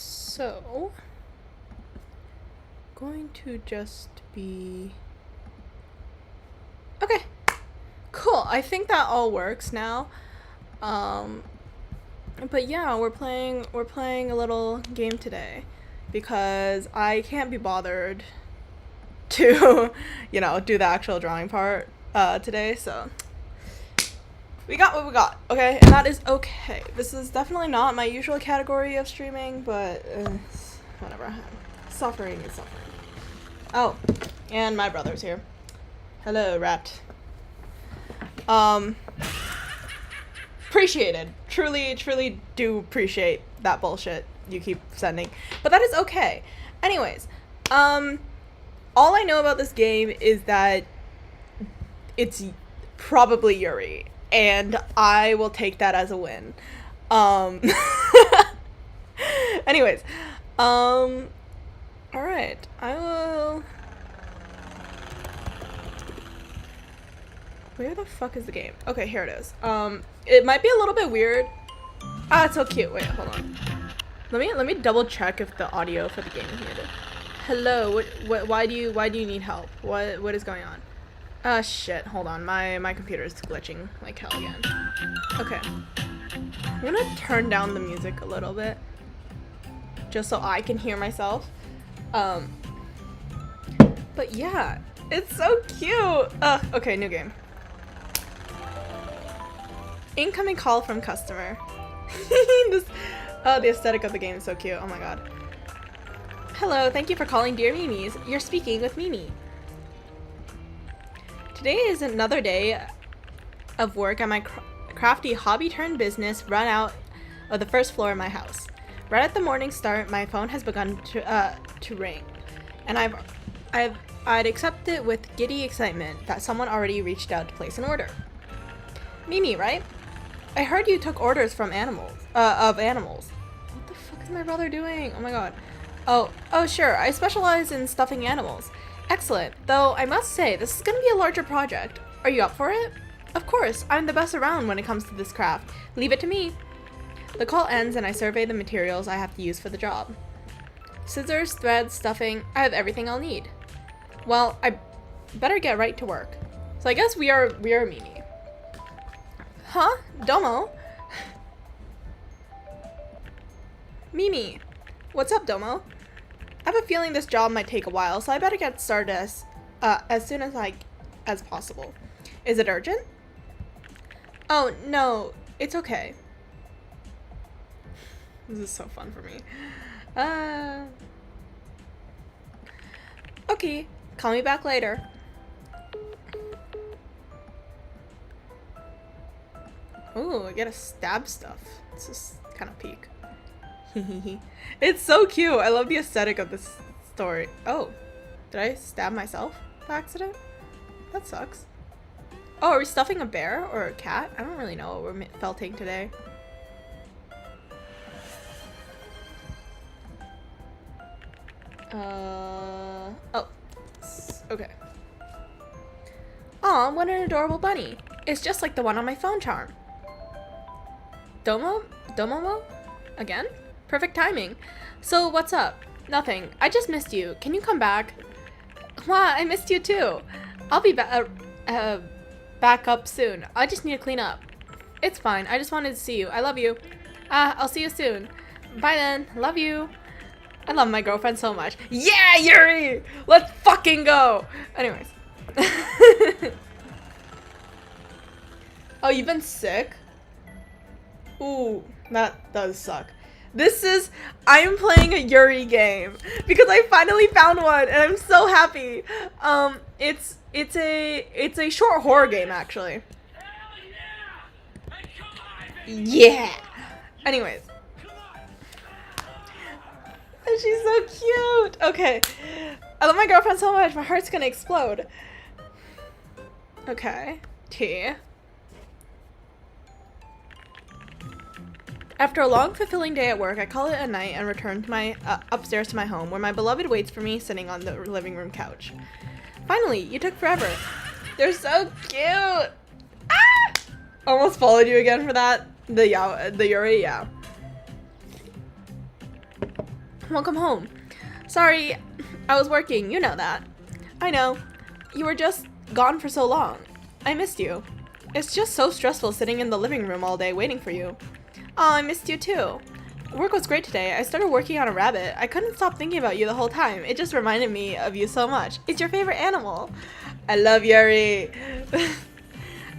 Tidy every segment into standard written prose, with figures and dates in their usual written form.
So, going to just be... Okay, cool. I think that all works now. But yeah, we're playing a little game today because I can't be bothered to, you know, do the actual drawing part today, so we got what we got, okay? And that is okay. This is definitely not my usual category of streaming, but whatever. Suffering is suffering. Oh, and my brother's here. Hello, rat. Appreciated. Truly do appreciate that bullshit you keep sending. But that is okay. Anyways, all I know about this game is that it's probably Yuri, and I will take that as a win. Anyways, alright, I will... Where the fuck is the game? Okay, here it is. It might be a little bit weird. Ah, it's so cute. Wait, hold on. Let me double check if the audio for the game is muted. Hello, why do you need help? What is going on? Shit, hold on. My computer is glitching like hell again. Okay. I'm gonna turn down the music a little bit just so I can hear myself. But yeah, it's so cute. Okay, new game. Incoming call from customer. The aesthetic of the game is so cute. Oh my god. Hello, thank you for calling Dear Mimi's. You're speaking with Mimi. Today is another day of work at my crafty hobby-turned-business run out of the first floor of my house. Right at the morning start, my phone has begun to ring, and I'd accept it with giddy excitement that someone already reached out to place an order. Mimi, right? I heard you took orders from animals. What the fuck is my brother doing? Oh my god. Oh, sure. I specialize in stuffing animals. Excellent. Though I must say, this is gonna be a larger project. Are you up for it? Of course. I'm the best around when it comes to this craft. Leave it to me. The call ends and I survey the materials I have to use for the job. Scissors, threads, stuffing. I have everything I'll need. Well, I better get right to work. So I guess we are Mimi. Huh? Domo? Mimi. What's up, Domo? I have a feeling this job might take a while, so I better get started as soon as possible. Is it urgent? Oh, no. It's okay. This is so fun for me. Okay. Call me back later. Ooh, I get to stab stuff. This is kind of peak. It's so cute. I love the aesthetic of this story. Oh, did I stab myself by accident? That sucks. Oh, are we stuffing a bear or a cat? I don't really know what we're felting today. Oh, okay. Aw, what an adorable bunny. It's just like the one on my phone charm. Domomo? Again? Perfect timing. So, what's up? Nothing. I just missed you. Can you come back? Wow, I missed you too. I'll be back up soon. I just need to clean up. It's fine. I just wanted to see you. I love you. I'll see you soon. Bye then. Love you. I love my girlfriend so much. Yeah, Yuri! Let's fucking go! Anyways. Oh, you've been sick? Ooh, that does suck. I'm playing a Yuri game because I finally found one and I'm so happy. It's a short horror game actually. Yeah. Anyways. She's so cute. Okay. I love my girlfriend so much. My heart's gonna explode. Okay. Tea. After a long, fulfilling day at work, I call it a night and return to my upstairs to my home, where my beloved waits for me sitting on the living room couch. Finally, you took forever. They're so cute. Ah! Almost followed you again for that. The Yuri, yeah. Welcome home. Sorry, I was working, you know that. I know. You were just gone for so long. I missed you. It's just so stressful sitting in the living room all day waiting for you. Oh, I missed you too. Work was great today. I started working on a rabbit. I couldn't stop thinking about you the whole time. It just reminded me of you so much. It's your favorite animal. I love Yuri.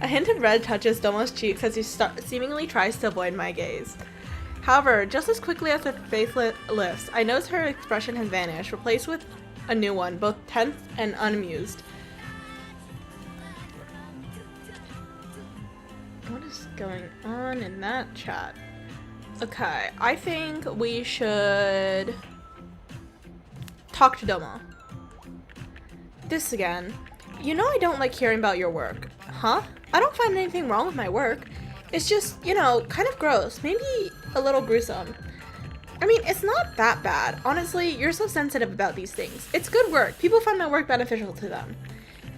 A hint of red touches Domo's cheeks as he seemingly tries to avoid my gaze. However, just as quickly as her face lifts, I notice her expression has vanished, replaced with a new one, both tense and unamused. What is going on in that chat? Okay, I think we should talk to Domo. This again. You know I don't like hearing about your work. Huh? I don't find anything wrong with my work. It's just, you know, kind of gross. Maybe a little gruesome. I mean, it's not that bad. Honestly, you're so sensitive about these things. It's good work. People find my work beneficial to them.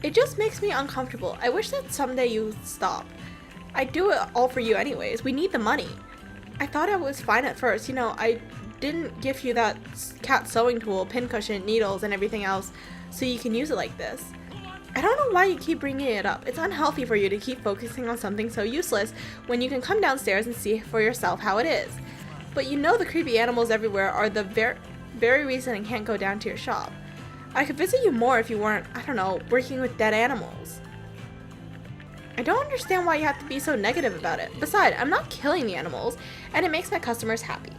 It just makes me uncomfortable. I wish that someday you stop. I do it all for you anyways. We need the money. I thought I was fine at first. You know, I didn't give you that cat sewing tool, pincushion, needles, and everything else so you can use it like this. I don't know why you keep bringing it up. It's unhealthy for you to keep focusing on something so useless when you can come downstairs and see for yourself how it is. But you know the creepy animals everywhere are the very reason I can't go down to your shop. I could visit you more if you weren't, I don't know, working with dead animals. I don't understand why you have to be so negative about it. Besides, I'm not killing the animals, and it makes my customers happy.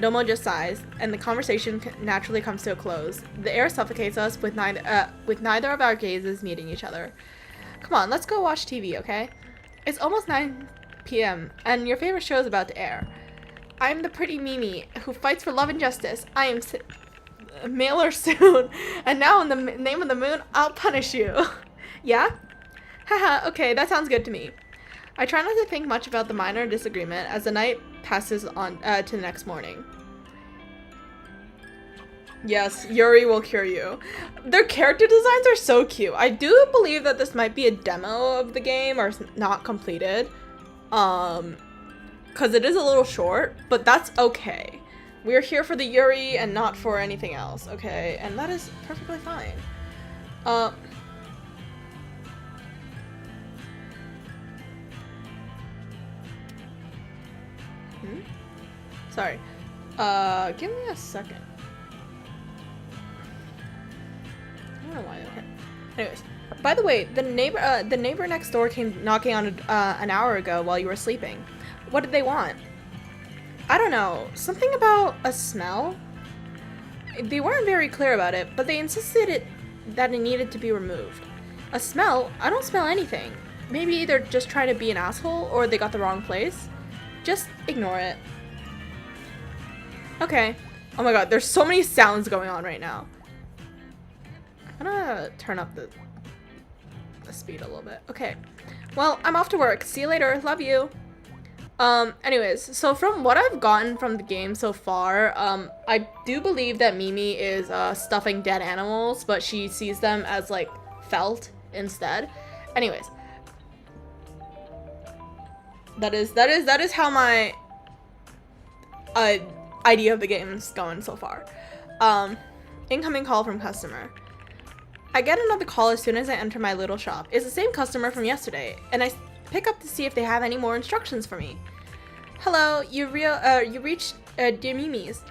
Domo just sighs, and the conversation naturally comes to a close. The air suffocates us with neither of our gazes meeting each other. Come on, let's go watch TV, okay? It's almost 9 p.m., and your favorite show is about to air. I'm the pretty Mimi who fights for love and justice. I am mailer soon, and now in the name of the moon, I'll punish you. Yeah? Haha, okay, that sounds good to me. I try not to think much about the minor disagreement as the night passes on to the next morning. Yes, Yuri will cure you. Their character designs are so cute. I do believe that this might be a demo of the game or not completed. Because it is a little short, but that's okay. We're here for the Yuri and not for anything else, okay? And that is perfectly fine. Sorry. Give me a second. I don't know why. Okay. Anyways, by the way, the neighbor next door came knocking on an hour ago while you were sleeping. What did they want? I don't know. Something about a smell? They weren't very clear about it, but they insisted that it needed to be removed. A smell? I don't smell anything. Maybe they're just trying to be an asshole, or they got the wrong place. Just ignore it. Okay. Oh my god, there's so many sounds going on right now. I'm gonna turn up the speed a little bit. Okay. Well, I'm off to work. See you later. Love you. Anyways, so from what I've gotten from the game so far, I do believe that Mimi is stuffing dead animals, but she sees them as like felt instead. Anyways. That is how my idea of the game is going so far. Incoming call from customer. I get another call as soon as I enter my little shop. It's the same customer from yesterday, and I pick up to see if they have any more instructions for me. Hello, you reached dear Mimi's.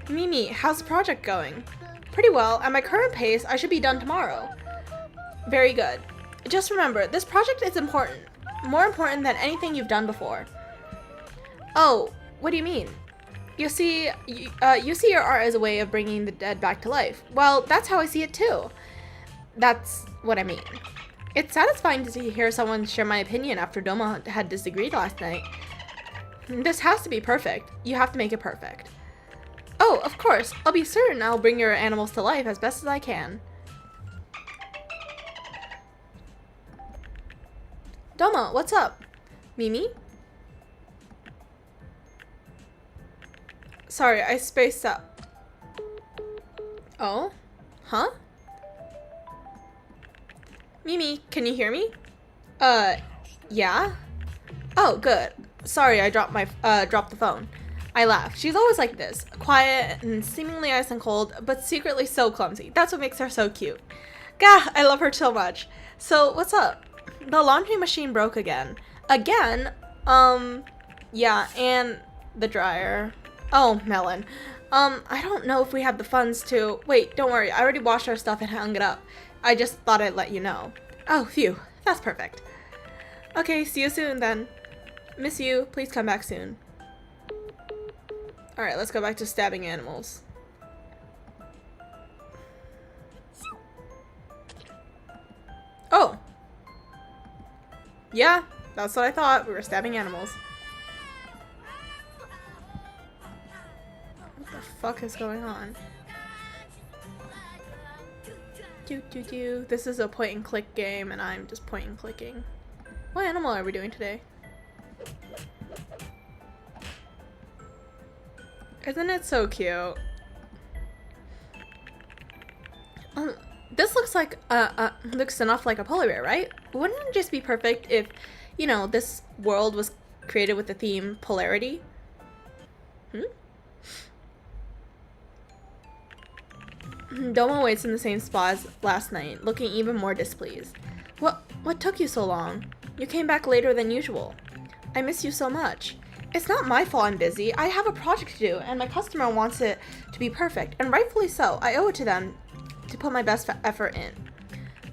Mimi, how's the project going? Pretty well. At my current pace, I should be done tomorrow. Very good. Just remember, this project is important. More important than anything you've done before. Oh, what do you mean? You see your art as a way of bringing the dead back to life. Well, that's how I see it too. That's what I mean. It's satisfying to hear someone share my opinion after Doma had disagreed last night. This has to be perfect. You have to make it perfect. Oh, of course. I'll be certain I'll bring your animals to life as best as I can. Doma, what's up? Mimi? Sorry, I spaced out. Oh? Huh? Mimi, can you hear me? Yeah? Oh, good. Sorry, I dropped the phone. I laugh. She's always like this, quiet and seemingly ice and cold, but secretly so clumsy. That's what makes her so cute. Gah, I love her so much. So, what's up? The laundry machine broke again. Again? Yeah, and the dryer. Oh, Melon. I don't know if we have the funds to... Wait, don't worry. I already washed our stuff and hung it up. I just thought I'd let you know. Oh, phew. That's perfect. Okay, see you soon then. Miss you. Please come back soon. Alright, let's go back to stabbing animals. Oh! Yeah, that's what I thought. We were stabbing animals. What the fuck is going on? This is a point and click game and I'm just point and clicking. What animal are we doing today? Isn't it so cute? This looks like looks enough like a polar bear, right? Wouldn't it just be perfect if, you know, this world was created with the theme polarity? Domo waits in the same spot as last night, looking even more displeased. What took you so long? You came back later than usual. I miss you so much. It's not my fault I'm busy. I have a project to do, and my customer wants it to be perfect, and rightfully so. I owe it to them to put my best effort in.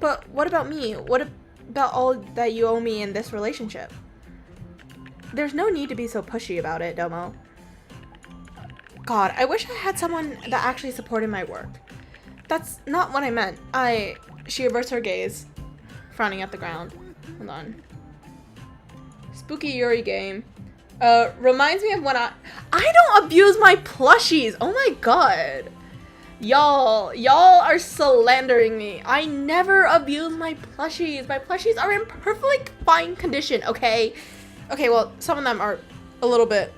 But what about me? What about all that you owe me in this relationship? There's no need to be so pushy about it, Domo. God, I wish I had someone that actually supported my work. That's not what I meant. She averts her gaze, frowning at the ground. Hold on. Spooky Yuri game. Reminds me of when I don't abuse my plushies. Oh my god. Y'all are slandering me. I never abuse my plushies. My plushies are in perfectly fine condition, okay? Okay, well, some of them are a little bit.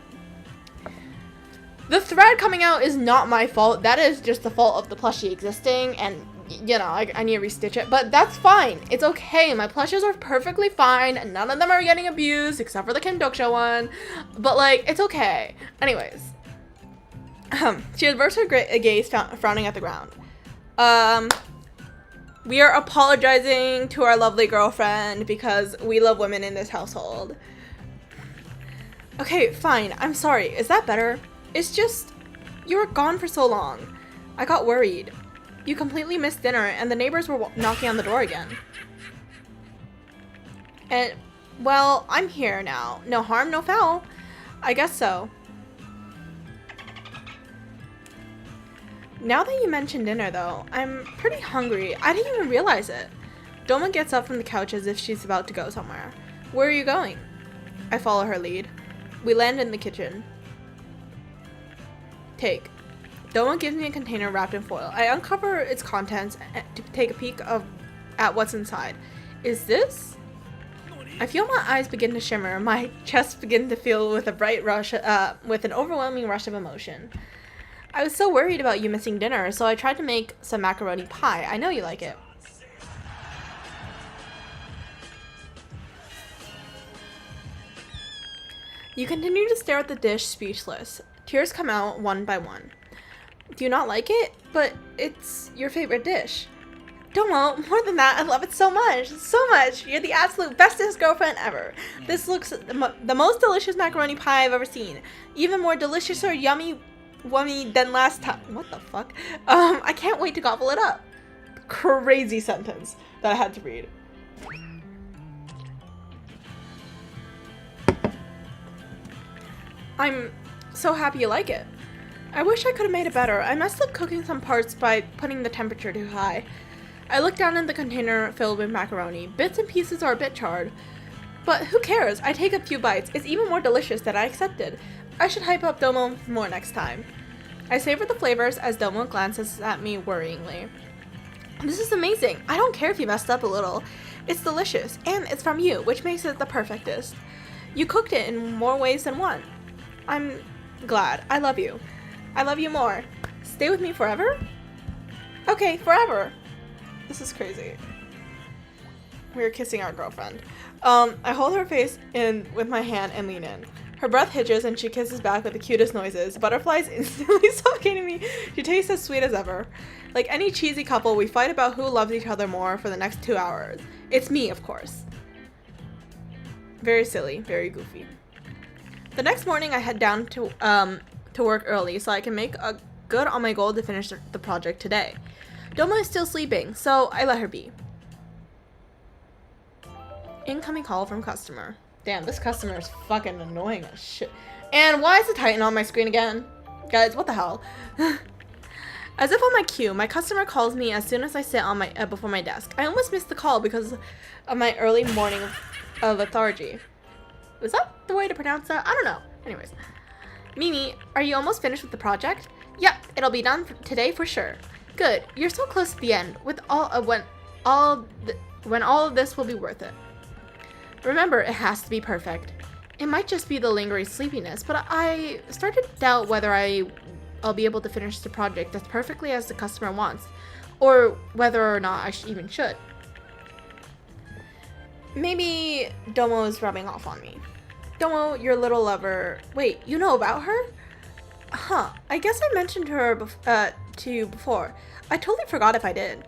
The thread coming out is not my fault. That is just the fault of the plushie existing, and you know, I need to restitch it, but that's fine. It's okay. My plushes are perfectly fine. None of them are getting abused except for the Kim Doksha one, but like, it's okay. Anyways, she averts her gaze, frowning at the ground. We are apologizing to our lovely girlfriend because we love women in this household. Okay, fine. I'm sorry. Is that better? It's just, you were gone for so long. I got worried. You completely missed dinner, and the neighbors were knocking on the door again. And, well, I'm here now. No harm, no foul. I guess so. Now that you mentioned dinner, though, I'm pretty hungry. I didn't even realize it. Doma gets up from the couch as if she's about to go somewhere. Where are you going? I follow her lead. We land in the kitchen. Take. Doma gives me a container wrapped in foil. I uncover its contents to take a peek at what's inside. Is this? I feel my eyes begin to shimmer. My chest begins to fill with a bright rush, with an overwhelming rush of emotion. I was so worried about you missing dinner, so I tried to make some macaroni pie. I know you like it. You continue to stare at the dish, speechless. Tears come out one by one. Do you not like it? But it's your favorite dish. Domo, more than that, I love it so much. So much. You're the absolute bestest girlfriend ever. This looks the most delicious macaroni pie I've ever seen. Even more delicious or yummy than last time. What the fuck? I can't wait to gobble it up. Crazy sentence that I had to read. I'm so happy you like it. I wish I could have made it better. I messed up cooking some parts by putting the temperature too high. I look down in the container filled with macaroni. Bits and pieces are a bit charred. But who cares? I take a few bites. It's even more delicious than I accepted. I should hype up Domo more next time. I savor the flavors as Domo glances at me worryingly. This is amazing. I don't care if you messed up a little. It's delicious, and it's from you, which makes it the perfectest. You cooked it in more ways than one. I'm glad. I love you. I love you more. Stay with me forever? Okay, forever. This is crazy. We're kissing our girlfriend. I hold her face in with my hand and lean in. Her breath hitches and she kisses back with the cutest noises. Butterflies instantly suffocating me. She tastes as sweet as ever. Like any cheesy couple, we fight about who loves each other more for the next 2 hours. It's me, of course. Very silly, very goofy. The next morning, I head down to work early so I can make a good on my goal to finish the project today. Domo is still sleeping, so I let her be. Incoming call from customer. Damn, this customer is fucking annoying as shit. And why is the Titan on my screen again? Guys, what the hell? As if on my cue, my customer calls me as soon as I sit on my before my desk. I almost missed the call because of my early morning of lethargy. Was that the way to pronounce that? I don't know. Anyways. Mimi, are you almost finished with the project? Yep, it'll be done today for sure. Good. You're so close to the end. With when all of this will be worth it. Remember, it has to be perfect. It might just be the lingering sleepiness, but I started to doubt whether I'll be able to finish the project as perfectly as the customer wants, or whether or not I even should. Maybe Domo is rubbing off on me. Domo, your little lover. Wait, you know about her? Huh, I guess I mentioned her to you before. I totally forgot if I did.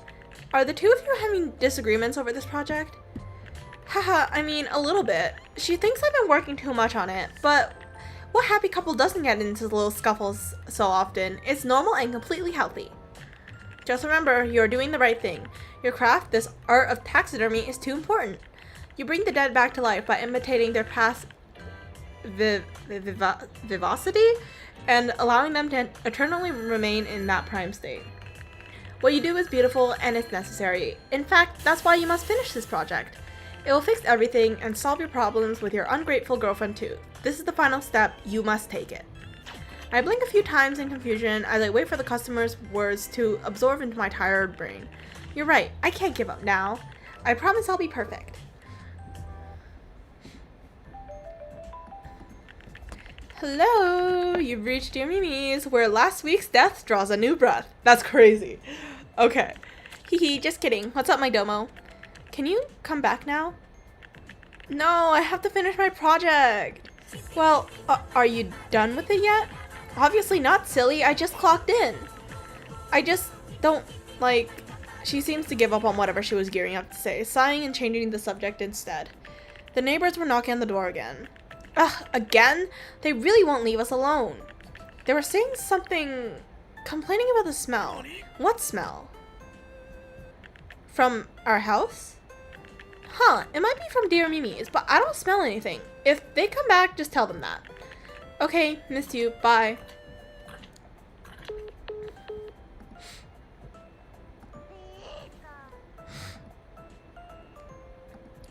Are the two of you having disagreements over this project? Haha, I mean, a little bit. She thinks I've been working too much on it, but what happy couple doesn't get into little scuffles so often? It's normal and completely healthy. Just remember, you're doing the right thing. Your craft, this art of taxidermy, is too important. You bring the dead back to life by imitating their past vivacity and allowing them to eternally remain in that prime state. What you do is beautiful and it's necessary. In fact, that's why you must finish this project. It will fix everything and solve your problems with your ungrateful girlfriend too. This is the final step. You must take it. I blink a few times in confusion as I wait for the customer's words to absorb into my tired brain. You're right. I can't give up now. I promise I'll be perfect. Hello, you've reached dermimi's, where last week's death draws a new breath. That's crazy. Okay. Hehe, just kidding. What's up, my domo? Can you come back now? No, I have to finish my project. Well, are you done with it yet? Obviously not, silly. I just clocked in. I just don't, like... She seems to give up on whatever she was gearing up to say, sighing and changing the subject instead. The neighbors were knocking on the door again. Ugh, again? They really won't leave us alone. They were saying something... complaining about the smell. What smell? From our house? Huh, it might be from dermimi's, but I don't smell anything. If they come back, just tell them that. Okay, missed you. Bye.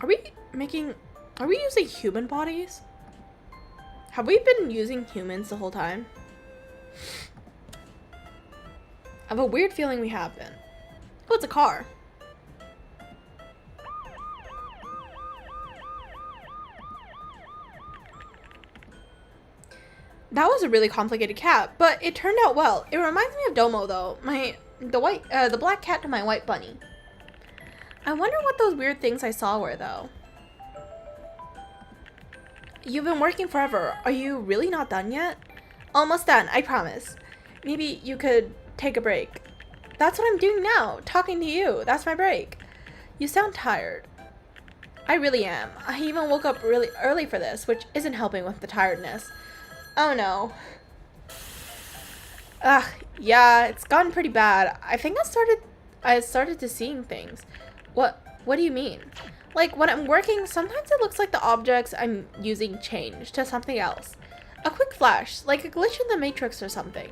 Are we using human bodies? Have we been using humans the whole time? I have a weird feeling we have been. Oh, it's a car. That was a really complicated cat, but it turned out well. It reminds me of Domo though, the black cat to my white bunny. I wonder what those weird things I saw were though. You've been working forever. Are you really not done yet? Almost done, I promise. Maybe you could take a break. That's what I'm doing now, talking to you. That's my break. You sound tired. I really am. I even woke up really early for this, which isn't helping with the tiredness. Oh no. Ugh, yeah, it's gotten pretty bad. I think I started to seeing things. What do you mean? Like, when I'm working, sometimes it looks like the objects I'm using change to something else. A quick flash, like a glitch in the Matrix or something.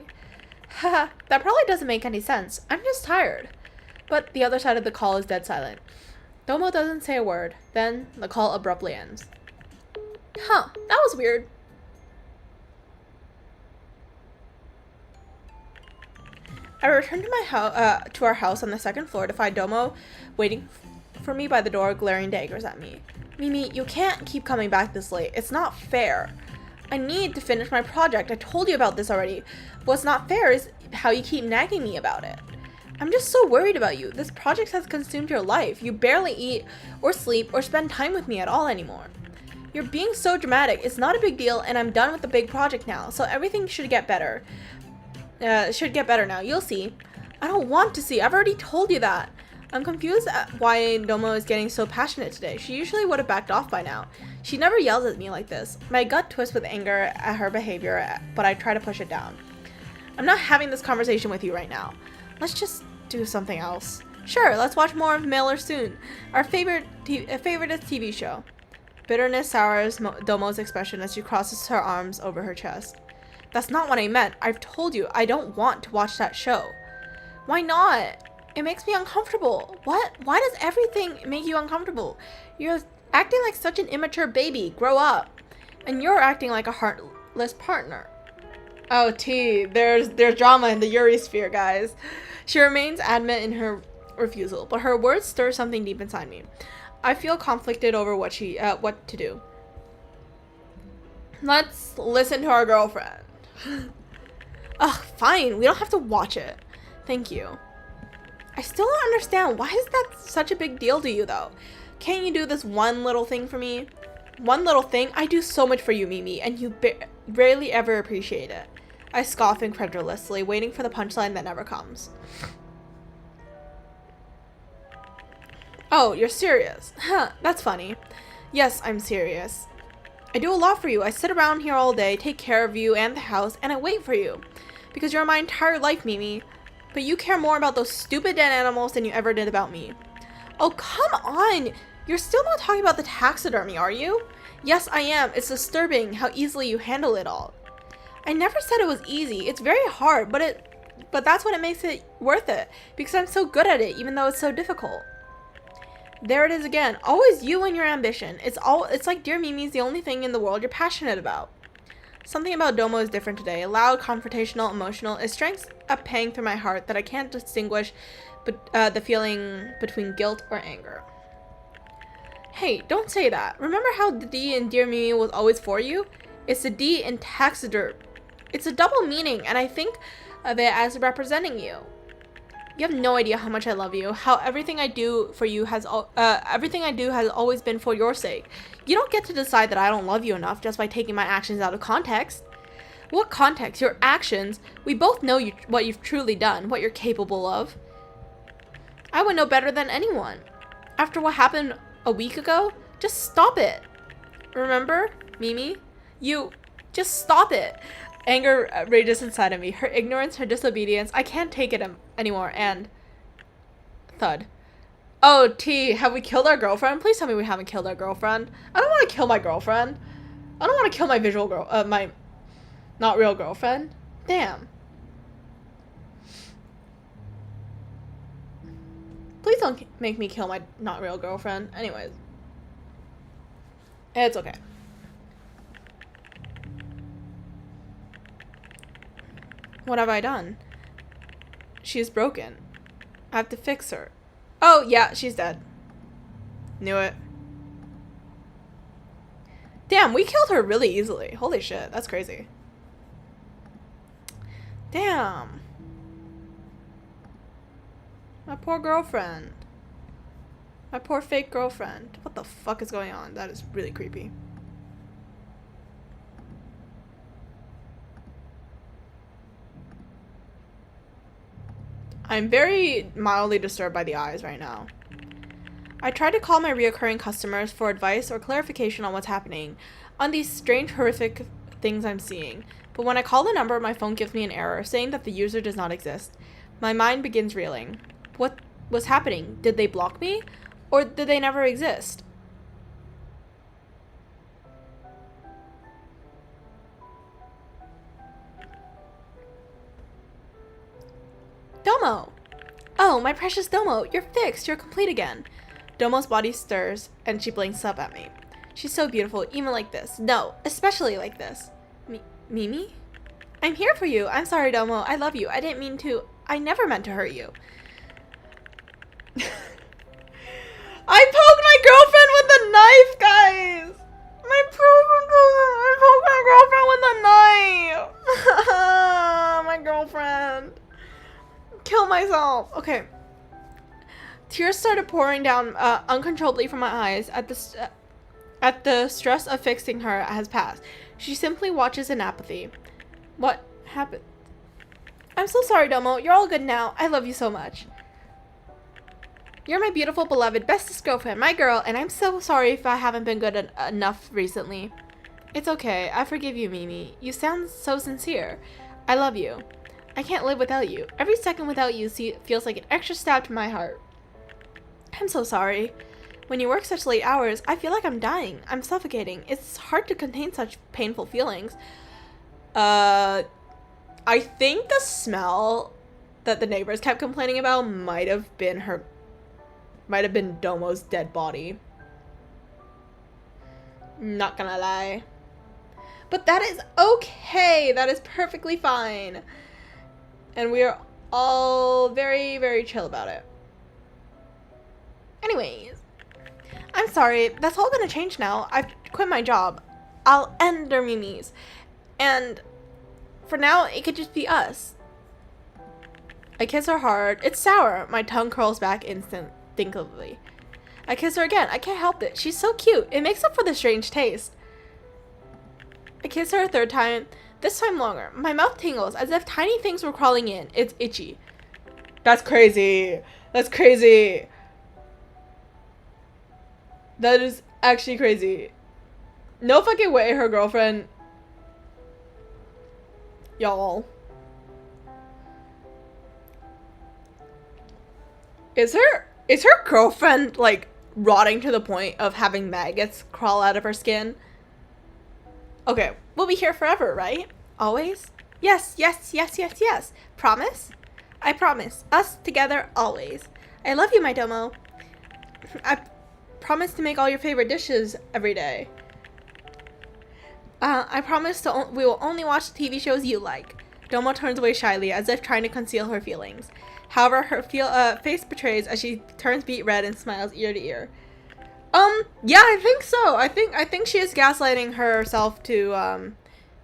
Haha, that probably doesn't make any sense. I'm just tired. But the other side of the call is dead silent. Domo doesn't say a word. Then, the call abruptly ends. Huh, that was weird. I returned to our house on the second floor to find Domo waiting for me by the door, glaring daggers at me. Mimi, you can't keep coming back this late. It's not fair. I need to finish my project. I told you about this already. What's not fair is how you keep nagging me about it. I'm just so worried about you. This project has consumed your life. You barely eat or sleep or spend time with me at all anymore. You're being so dramatic. It's not a big deal, and I'm done with the big project now, so everything should get better. Should get better now. You'll see. I don't want to see. I've already told you that. I'm confused at why Domo is getting so passionate today. She usually would have backed off by now. She never yells at me like this. My gut twists with anger at her behavior, but I try to push it down. I'm not having this conversation with you right now. Let's just do something else. Sure, let's watch more of Miller soon. Our favorite TV show. Bitterness sours Domo's expression as she crosses her arms over her chest. That's not what I meant. I've told you, I don't want to watch that show. Why not? It makes me uncomfortable. What? Why does everything make you uncomfortable? You're acting like such an immature baby. Grow up. And you're acting like a heartless partner. Oh, there's drama in the Yuri sphere, guys. She remains adamant in her refusal, but her words stir something deep inside me. I feel conflicted over what to do. Let's listen to our girlfriend. Ugh, fine. We don't have to watch it. Thank you. I still don't understand. Why is that such a big deal to you, though? Can't you do this one little thing for me? One little thing? I do so much for you, Mimi, and you rarely ever appreciate it. I scoff incredulously, waiting for the punchline that never comes. Oh, you're serious? Huh, that's funny. Yes, I'm serious. I do a lot for you. I sit around here all day, take care of you and the house, and I wait for you. Because you're my entire life, Mimi. But you care more about those stupid dead animals than you ever did about me. Oh, come on! You're still not talking about the taxidermy, are you? Yes, I am. It's disturbing how easily you handle it all. I never said it was easy. It's very hard, but that's what makes it worth it. Because I'm so good at it, even though it's so difficult. There it is again. Always you and your ambition. It's like Dear Mimi's the only thing in the world you're passionate about. Something about Domo is different today. Loud, confrontational, emotional. It strikes a pang through my heart that I can't distinguish the feeling between guilt or anger. Hey, don't say that. Remember how the D in Dear Mimi was always for you? It's the D in taxidermy. It's a double meaning, and I think of it as representing you. You have no idea how much I love you. How everything I do for you has always been for your sake. You don't get to decide that I don't love you enough just by taking my actions out of context. What context? Your actions. We both know what you've truly done, what you're capable of. I would know better than anyone. After what happened a week ago, just stop it. Remember, Mimi? You just stop it. Anger rages inside of me. Her ignorance, her disobedience. I can't take it anymore. And thud. Oh, have we killed our girlfriend? Please tell me we haven't killed our girlfriend. I don't want to kill my girlfriend. I don't want to kill my my not real girlfriend. Damn. Please don't make me kill my not real girlfriend. Anyways. It's okay. What have I done? She's broken. I have to fix her. Oh, yeah, she's dead. Knew it. Damn, we killed her really easily. Holy shit, that's crazy. Damn. My poor girlfriend. My poor fake girlfriend. What the fuck is going on? That is really creepy. I'm very mildly disturbed by the eyes right now. I try to call my reoccurring customers for advice or clarification on what's happening, on these strange, horrific things I'm seeing. But when I call the number, my phone gives me an error saying that the user does not exist. My mind begins reeling. What was happening? Did they block me? Or did they never exist? Domo! Oh, my precious Domo, you're fixed, you're complete again. Domo's body stirs, and she blinks up at me. She's so beautiful, even like this. No, especially like this. Mimi? I'm here for you. I'm sorry, Domo. I love you. I didn't mean to. I never meant to hurt you. I poked my girlfriend with a knife, guys! I poked my girlfriend with a knife! My girlfriend. Kill myself. Okay. Tears started pouring down uncontrollably from my eyes At the stress of fixing her has passed, she simply watches in apathy. What happened? I'm so sorry, Domo. You're all good now. I love you so much. You're my beautiful, beloved, bestest girlfriend, my girl, and I'm so sorry if I haven't been good enough recently. It's okay. I forgive you, Mimi. You sound so sincere. I love you. I can't live without you. Every second without you feels like an extra stab to my heart. I'm so sorry. When you work such late hours, I feel like I'm dying. I'm suffocating. It's hard to contain such painful feelings. I think the smell that the neighbors kept complaining about might have been Domo's dead body. Not gonna lie. But that is okay. That is perfectly fine. And we are all very, very chill about it. Anyways, I'm sorry. That's all gonna change now. I've quit my job. I'll end dermimi's. And for now, it could just be us. I kiss her hard. It's sour. My tongue curls back instinctively. I kiss her again. I can't help it. She's so cute. It makes up for the strange taste. I kiss her a third time. This time longer. My mouth tingles as if tiny things were crawling in. It's itchy. That's crazy. That's crazy. That is actually crazy. No fucking way her girlfriend... Y'all. Is her girlfriend, like, rotting to the point of having maggots crawl out of her skin? Okay, we'll be here forever, right? Always? Yes, yes, yes, yes, yes. Promise? I promise. Us together, always. I love you, my Domo. I promise to make all your favorite dishes every day. I promise we will only watch the TV shows you like. Domo turns away shyly, as if trying to conceal her feelings. However, her face betrays as she turns beet red and smiles ear to ear. Yeah, I think so. I think she is gaslighting herself to,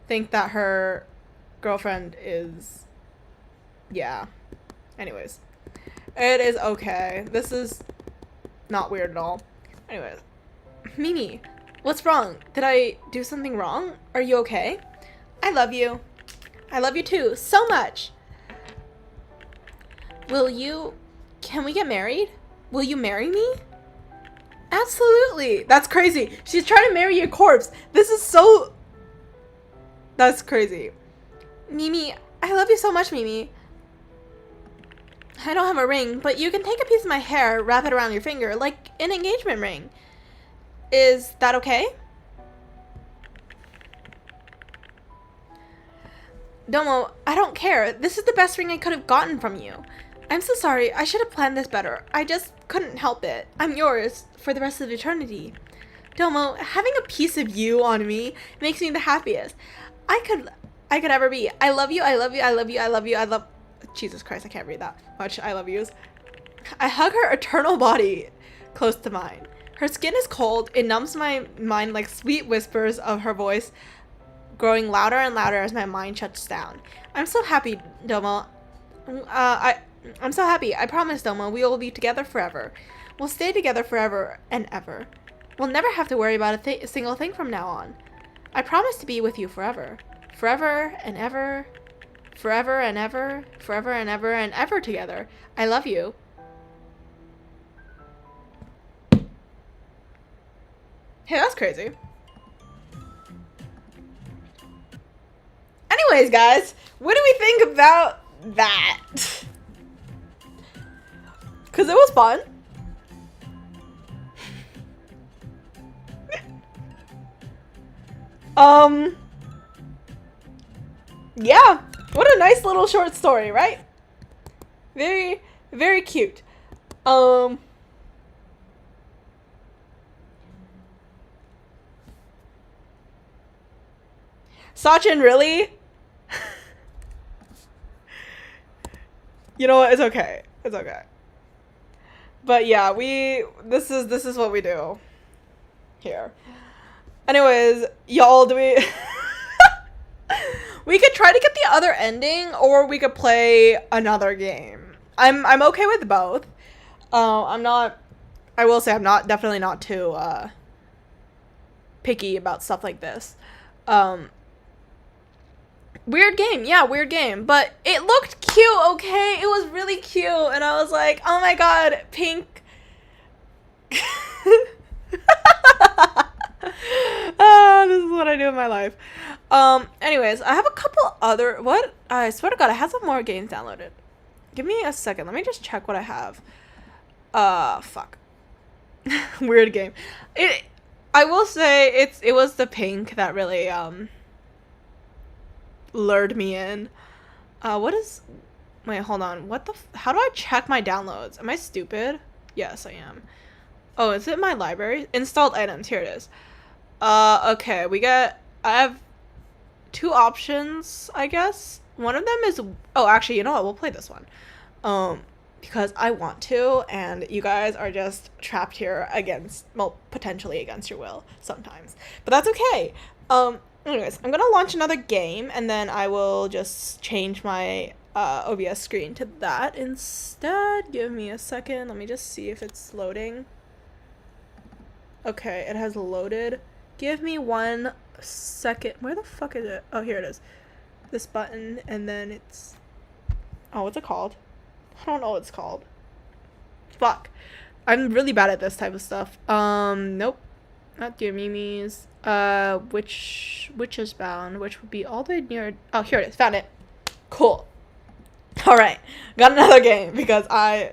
think that her girlfriend is... Yeah. Anyways. It is okay. This is not weird at all. Anyways. Mimi, what's wrong? Did I do something wrong? Are you okay? I love you. I love you too. So much. Can we get married? Will you marry me? Absolutely. That's crazy. She's trying to marry a corpse. This is so... That's crazy. Mimi, I love you so much, Mimi. I don't have a ring, but you can take a piece of my hair, wrap it around your finger, like an engagement ring. Is that okay? Domo, I don't care. This is the best ring I could have gotten from you. I'm so sorry. I should have planned this better. I just couldn't help it. I'm yours for the rest of eternity. Domo, having a piece of you on me makes me the happiest I could ever be. I love you. I love you. I love you. I love you. I love... Jesus Christ, I can't read that much. I love yous. I hug her eternal body close to mine. Her skin is cold. It numbs my mind like sweet whispers of her voice growing louder and louder as my mind shuts down. I'm so happy, Domo. I'm so happy. I promise, Domo, we will be together forever. We'll stay together forever and ever. We'll never have to worry about a single thing from now on. I promise to be with you forever. Forever and ever. Forever and ever. Forever and ever and ever together. I love you. Hey, that's crazy. Anyways, guys, what do we think about that? Because it was fun. Yeah, what a nice little short story, right? Very, very cute. Sachin, really? You know what? It's okay. It's okay. But yeah, this is what we do here. Anyways, y'all, we could try to get the other ending, or we could play another game. I'm okay with both. I will say I'm definitely not too picky about stuff like this. Weird game, yeah, weird game, but it looked cute, okay? It was really cute, and I was like, oh my god, pink. This is what I do in my life. Anyways, I have a couple other, what? I swear to god, I have some more games downloaded. Give me a second, let me just check what I have. Fuck. Weird game. I will say, it was the pink that really, lured me in. Wait, hold on. How do I check my downloads? Am I stupid? Yes, I am. Oh, is it my library? Installed items. Here it is. Okay, I have 2 options, I guess. One of them is, oh, actually, you know what? We'll play this one. Because I want to, and you guys are just trapped here potentially against your will sometimes. But that's okay. Anyways, I'm gonna launch another game, and then I will just change my OBS screen to that instead. Give me a second. Let me just see if it's loading. Okay, it has loaded. Give me 1 second. Where the fuck is it? Oh, here it is. This button, and then it's... Oh, what's it called? I don't know what it's called. Fuck. I'm really bad at this type of stuff. Nope. Not dermimi's. Which is bound, which would be all the way near... Oh, here it is. Found it. Cool. Alright. Got another game because I'm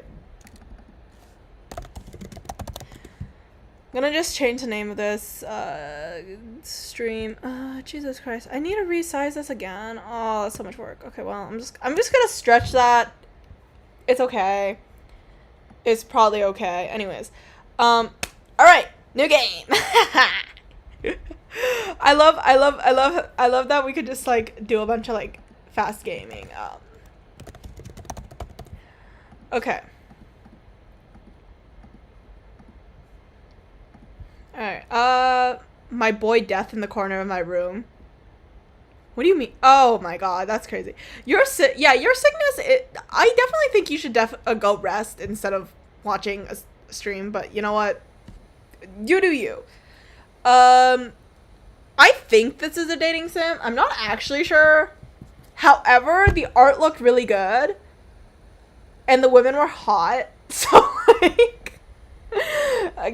gonna just change the name of this stream. Jesus Christ. I need to resize this again. Oh, that's so much work. Okay, well, I'm just gonna stretch that. It's okay. It's probably okay. Anyways. Alright. New game. I love that we could just like do a bunch of like fast gaming. Okay. Alright. My boy Death in the corner of my room. What do you mean? Oh my god, that's crazy. Your sickness, I definitely think you should go rest instead of watching a stream, but you know what? You do you. I think this is a dating sim. I'm not actually sure. However, the art looked really good. And the women were hot. So, like...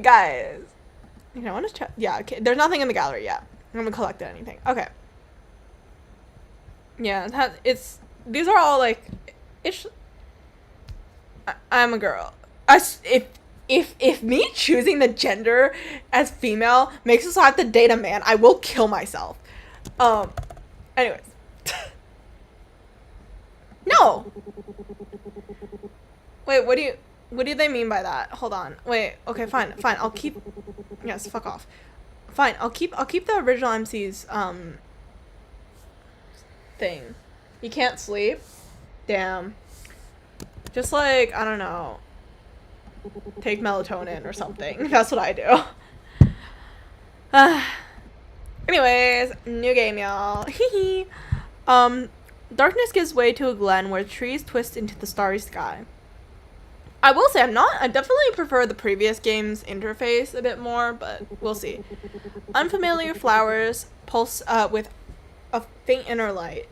guys. Okay, I want to check. Yeah, okay. There's nothing in the gallery yet. I haven't collected anything. Okay. Yeah, these are all, like... I'm a girl. If me choosing the gender as female makes us have to date a man, I will kill myself. Anyways. No! Wait, what do they mean by that? Hold on. Wait, okay, fine, I'll keep... Yes, fuck off. Fine, I'll keep the original MC's, thing. You can't sleep? Damn. Just like, I don't know. Take melatonin or something. That's what I do. Anyways, new game, y'all. Darkness gives way to a glen where trees twist into the starry sky. I will say I definitely prefer the previous game's interface a bit more, but we'll see. Unfamiliar flowers pulse with a faint inner light,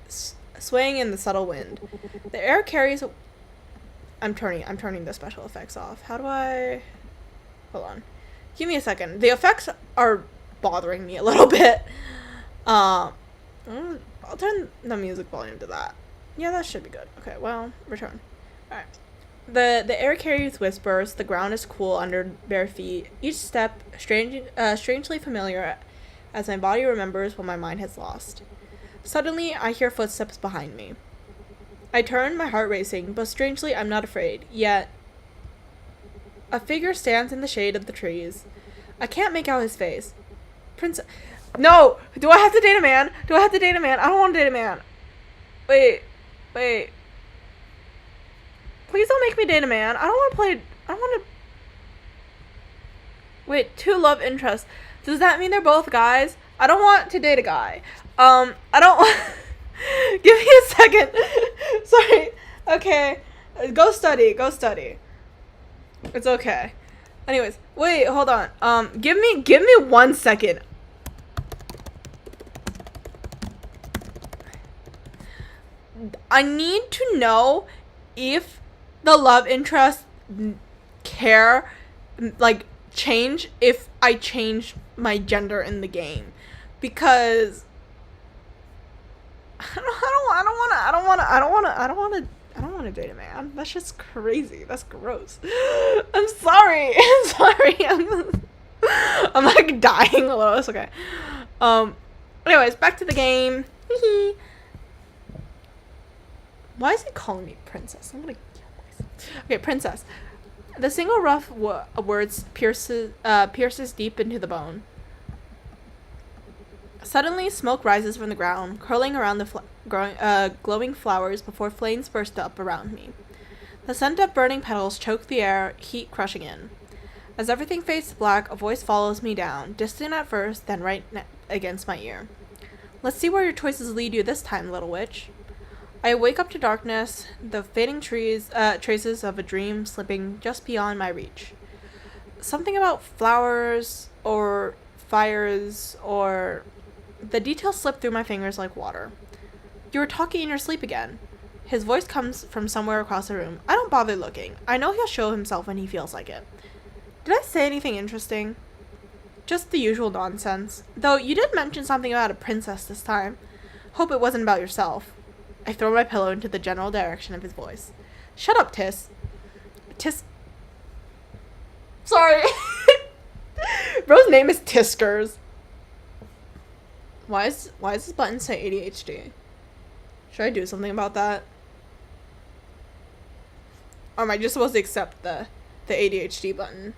swaying in the subtle wind. The air carries... I'm turning the special effects off. How do I... Hold on. Give me a second. The effects are bothering me a little bit. I'll turn the music volume to that. Yeah, that should be good. Okay, well, return. Alright. The air carries whispers. The ground is cool under bare feet. Each step strangely familiar as my body remembers what my mind has lost. Suddenly, I hear footsteps behind me. I turn, my heart racing, but strangely I'm not afraid, yet a figure stands in the shade of the trees. I can't make out his face. No! Do I have to date a man? I don't want to date a man. Wait. Please don't make me date a man. I don't want to... Wait, 2 love interests. Does that mean they're both guys? I don't want to date a guy. I don't... Give me a second. Sorry. Okay. Go study. It's okay. Anyways, wait, hold on. Give me 1 second. I need to know if the love interest care, like, change if I change my gender in the game, because I don't want to date a man. That's just crazy. That's gross. I'm sorry. I'm sorry. I'm like dying a little. It's okay. Anyways, back to the game. Why is he calling me princess? I'm gonna kill myself. Okay, princess. The single rough words pierces deep into the bone. Suddenly, smoke rises from the ground, curling around the glowing flowers before flames burst up around me. The scent of burning petals choked the air, heat crushing in. As everything fades to black, a voice follows me down, distant at first, then right against my ear. Let's see where your choices lead you this time, little witch. I wake up to darkness, the fading traces of a dream slipping just beyond my reach. Something about flowers, or fires, or... The details slip through my fingers like water. You were talking in your sleep again. His voice comes from somewhere across the room. I don't bother looking. I know he'll show himself when he feels like it. Did I say anything interesting? Just the usual nonsense. Though you did mention something about a princess this time. Hope it wasn't about yourself. I throw my pillow into the general direction of his voice. Shut up, Tis. Sorry. Bro's name is Tiskers. Why does this button say ADHD? Should I do something about that? Or am I just supposed to accept the ADHD button?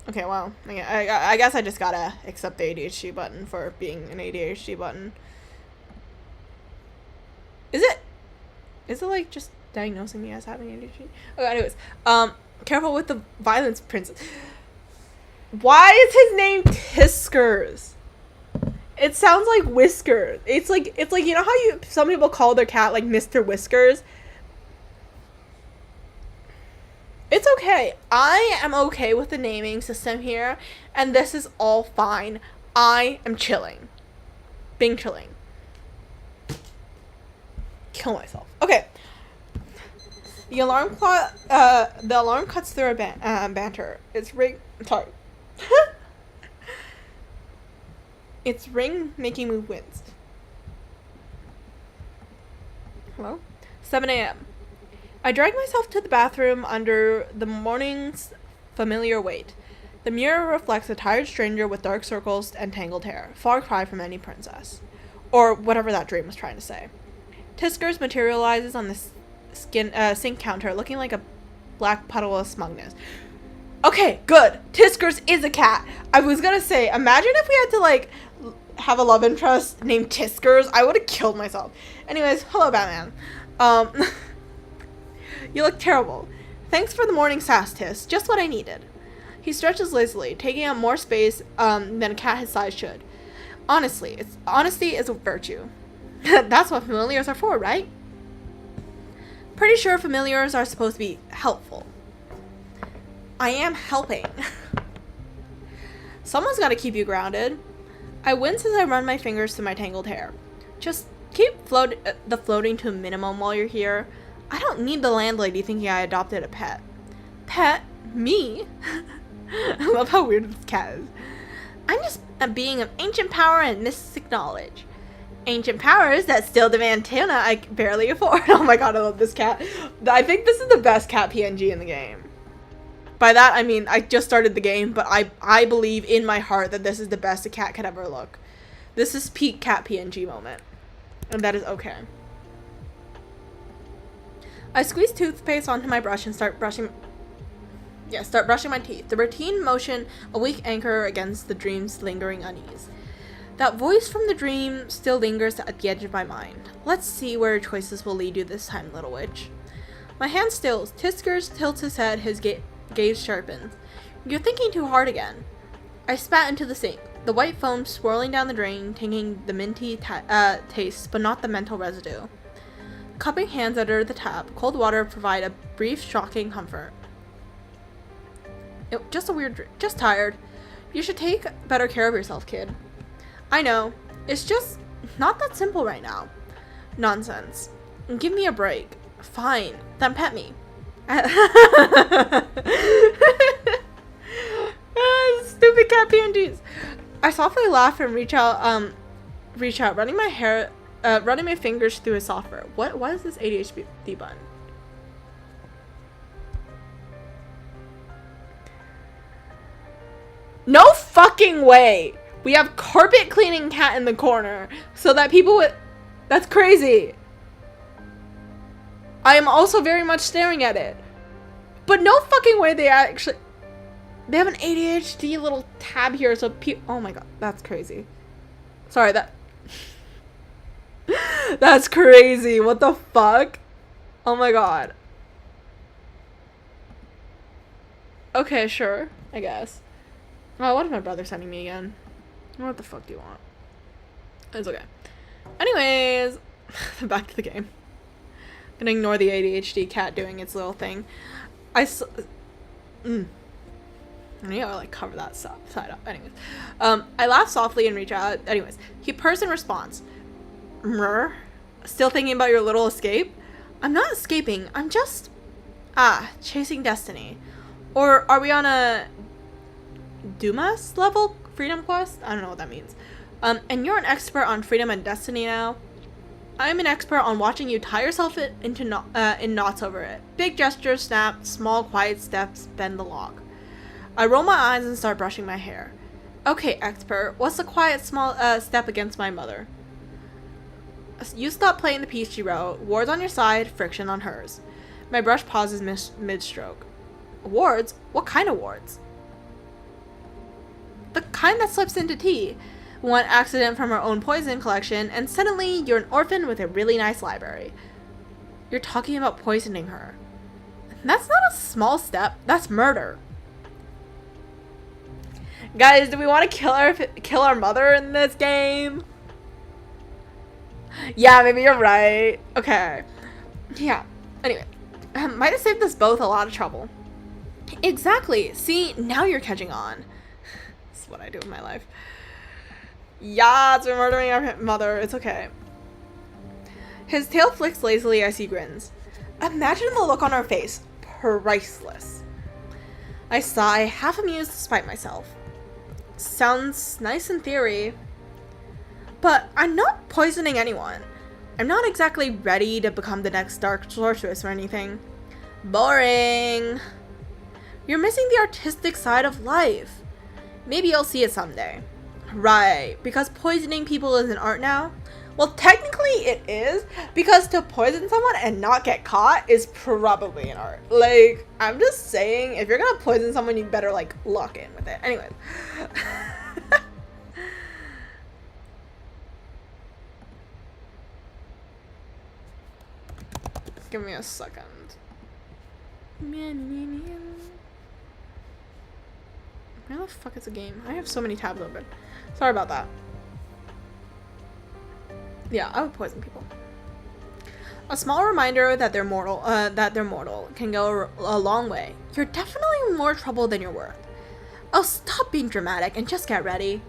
Okay, well, I guess I just gotta accept the ADHD button for being an ADHD button. Is it like just diagnosing me as having ADHD? Okay, anyways, careful with the violence, princess. Why is his name Tiskers? It sounds like Whiskers. It's like you know how some people call their cat like Mr. Whiskers? It's okay. I am okay with the naming system here, and this is all fine. I am chilling. Being chilling. Kill myself. Okay. The alarm cuts through a banter. It's ring. Sorry. Its ring making me wince. Hello? 7 a.m. I drag myself to the bathroom under the morning's familiar weight. The mirror reflects a tired stranger with dark circles and tangled hair. Far cry from any princess. Or whatever that dream was trying to say. Tiskers materializes on the sink counter, looking like a black puddle of smugness. Okay, good. Tiskers is a cat. I was gonna say, imagine if we had to, like, have a love interest named Tiskers. I would have killed myself. Anyways, hello, Batman. You look terrible. Thanks for the morning sass, Tis. Just what I needed. He stretches lazily, taking up more space than a cat his size should. Honesty is a virtue. That's what familiars are for, right? Pretty sure familiars are supposed to be helpful. I am helping. Someone's got to keep you grounded. I wince as I run my fingers through my tangled hair. Just keep the floating to a minimum while you're here. I don't need the landlady thinking I adopted a pet. Pet? Me? I love how weird this cat is. I'm just a being of ancient power and mystic knowledge. Ancient powers that still demand tuna I barely afford. Oh my god, I love this cat. I think this is the best cat PNG in the game. By that, I mean, I just started the game, but I believe in my heart that this is the best a cat could ever look. This is peak cat PNG moment. And that is okay. I squeeze toothpaste onto my brush and start brushing my teeth. The routine motion, a weak anchor against the dream's lingering unease. That voice from the dream still lingers at the edge of my mind. Let's see where your choices will lead you this time, little witch. My hand stills. Tiskers tilts his head, his gaze sharpens. You're thinking too hard again. I spat into the sink, the white foam swirling down the drain, taking the minty taste, but not the mental residue. Cupping hands under the tap, cold water provide a brief, shocking comfort. Just a weird dream. Just tired. You should take better care of yourself, kid. I know. It's just not that simple right now. Nonsense. Give me a break. Fine. Then pet me. Stupid cat PNGs. I softly laugh and reach out, running my fingers through his software. What is this ADHD button? No fucking way! We have carpet cleaning cat in the corner so that people would... That's crazy. I am also very much staring at it. But no fucking way they actually... They have an ADHD little tab here so oh my god, that's crazy. Sorry, that's crazy. What the fuck? Oh my god. Okay, sure. I guess. Oh, what is my brother sending me again? What the fuck do you want? It's okay. Anyways, back to the game. I'm gonna ignore the ADHD cat doing its little thing. I need to like cover that side up. Anyways, I laugh softly and reach out. Anyways, he purrs in response. Still thinking about your little escape? I'm not escaping. I'm just chasing destiny. Or are we on a Dumas level freedom quest? I don't know what that means. And you're an expert on freedom and destiny now. I'm an expert on watching you tie yourself into in knots over it. Big gestures, snap, small quiet steps, bend the log. I roll my eyes and start brushing my hair. Okay, expert, what's the quiet small step against my mother? You stop playing the piece she wrote. Wards on your side, friction on hers. My brush pauses mid-stroke. Wards? What kind of wards? The kind that slips into tea. One accident from her own poison collection, and suddenly you're an orphan with a really nice library. You're talking about poisoning her. That's not a small step. That's murder. Guys, do we want to kill our mother in this game? Yeah, maybe you're right. Okay. Yeah. Anyway, might have saved us both a lot of trouble. Exactly. See, now you're catching on. This is what I do with my life. Yeah, we're murdering our mother. It's okay. His tail flicks lazily as he grins. Imagine the look on her face. Priceless. I sigh, half amused despite myself. Sounds nice in theory. But I'm not poisoning anyone. I'm not exactly ready to become the next dark sorceress or anything. Boring. You're missing the artistic side of life. Maybe you'll see it someday. Right, because poisoning people is an art now? Well, technically it is, because to poison someone and not get caught is probably an art. Like, I'm just saying, if you're gonna poison someone, you better, like, lock in with it. Anyways. Give me a second. Where the fuck is the game? I have so many tabs open. Sorry about that. Yeah, I would poison people. A small reminder that they're mortal. Can go a long way. You're definitely more trouble than you're worth. Oh, stop being dramatic and just get ready.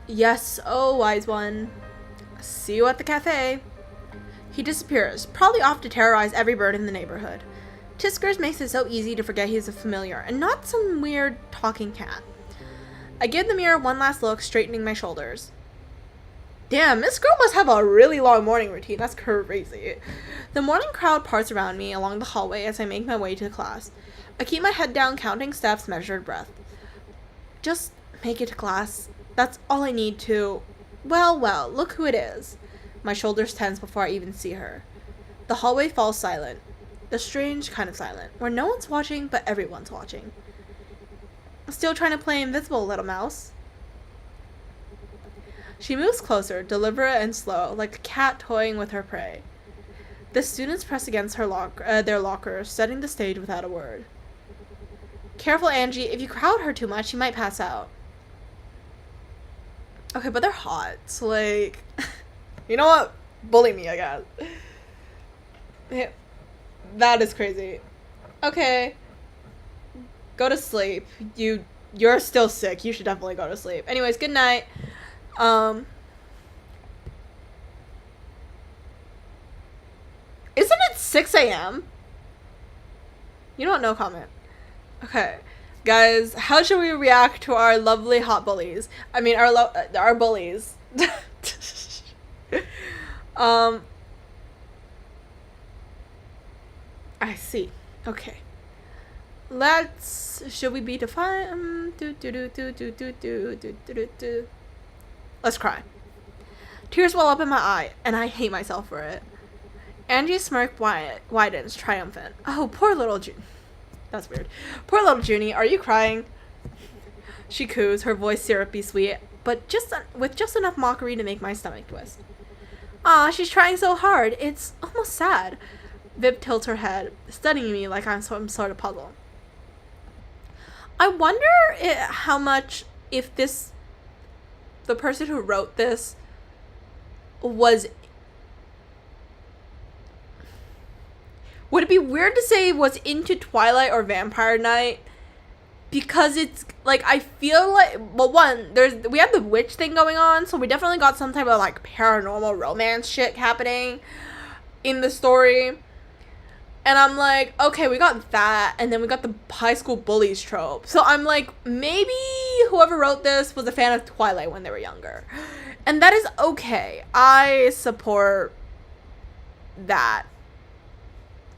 Yes, oh wise one. See you at the cafe. He disappears, probably off to terrorize every bird in the neighborhood. Tiskers makes it so easy to forget he's a familiar and not some weird talking cat. I give the mirror one last look, straightening my shoulders. Damn, this girl must have a really long morning routine. That's crazy. The morning crowd parts around me along the hallway as I make my way to class. I keep my head down, counting steps, measured breath. Just make it to class. That's all I need to... Well, look who it is. My shoulders tense before I even see her. The hallway falls silent. The strange kind of silent, where no one's watching, but everyone's watching. Still trying to play invisible, little mouse. She moves closer, deliberate and slow, like a cat toying with her prey. The students press against their lockers, setting the stage without a word. Careful, Angie. If you crowd her too much, she might pass out. Okay, but they're hot, so like... You know what? Bully me, I guess. Yeah, that is crazy. Okay. Go to sleep. You're still sick. You should definitely go to sleep. Anyways, good night. 6 a.m.? You know what? No comment. Okay. Guys, how should we react to our lovely hot bullies? I mean, our bullies. I see. Okay. Should we be defined? Let's cry. Tears well up in my eye, and I hate myself for it. Angie's smirk widens, triumphant. Oh, poor little June. That's weird. Poor little Junie, are you crying? She coos, her voice syrupy sweet, but with just enough mockery to make my stomach twist. Aw, she's trying so hard. It's almost sad. Viv tilts her head, studying me like I'm some sort of puzzle. I wonder how much if the person who wrote this would it be weird to say was into Twilight or Vampire Night? Because it's like, I feel like, well, one, we have the witch thing going on, so we definitely got some type of like paranormal romance shit happening in the story. And I'm like, okay, we got that, and then we got the high school bullies trope. So I'm like, maybe whoever wrote this was a fan of Twilight when they were younger. And that is okay. I support that,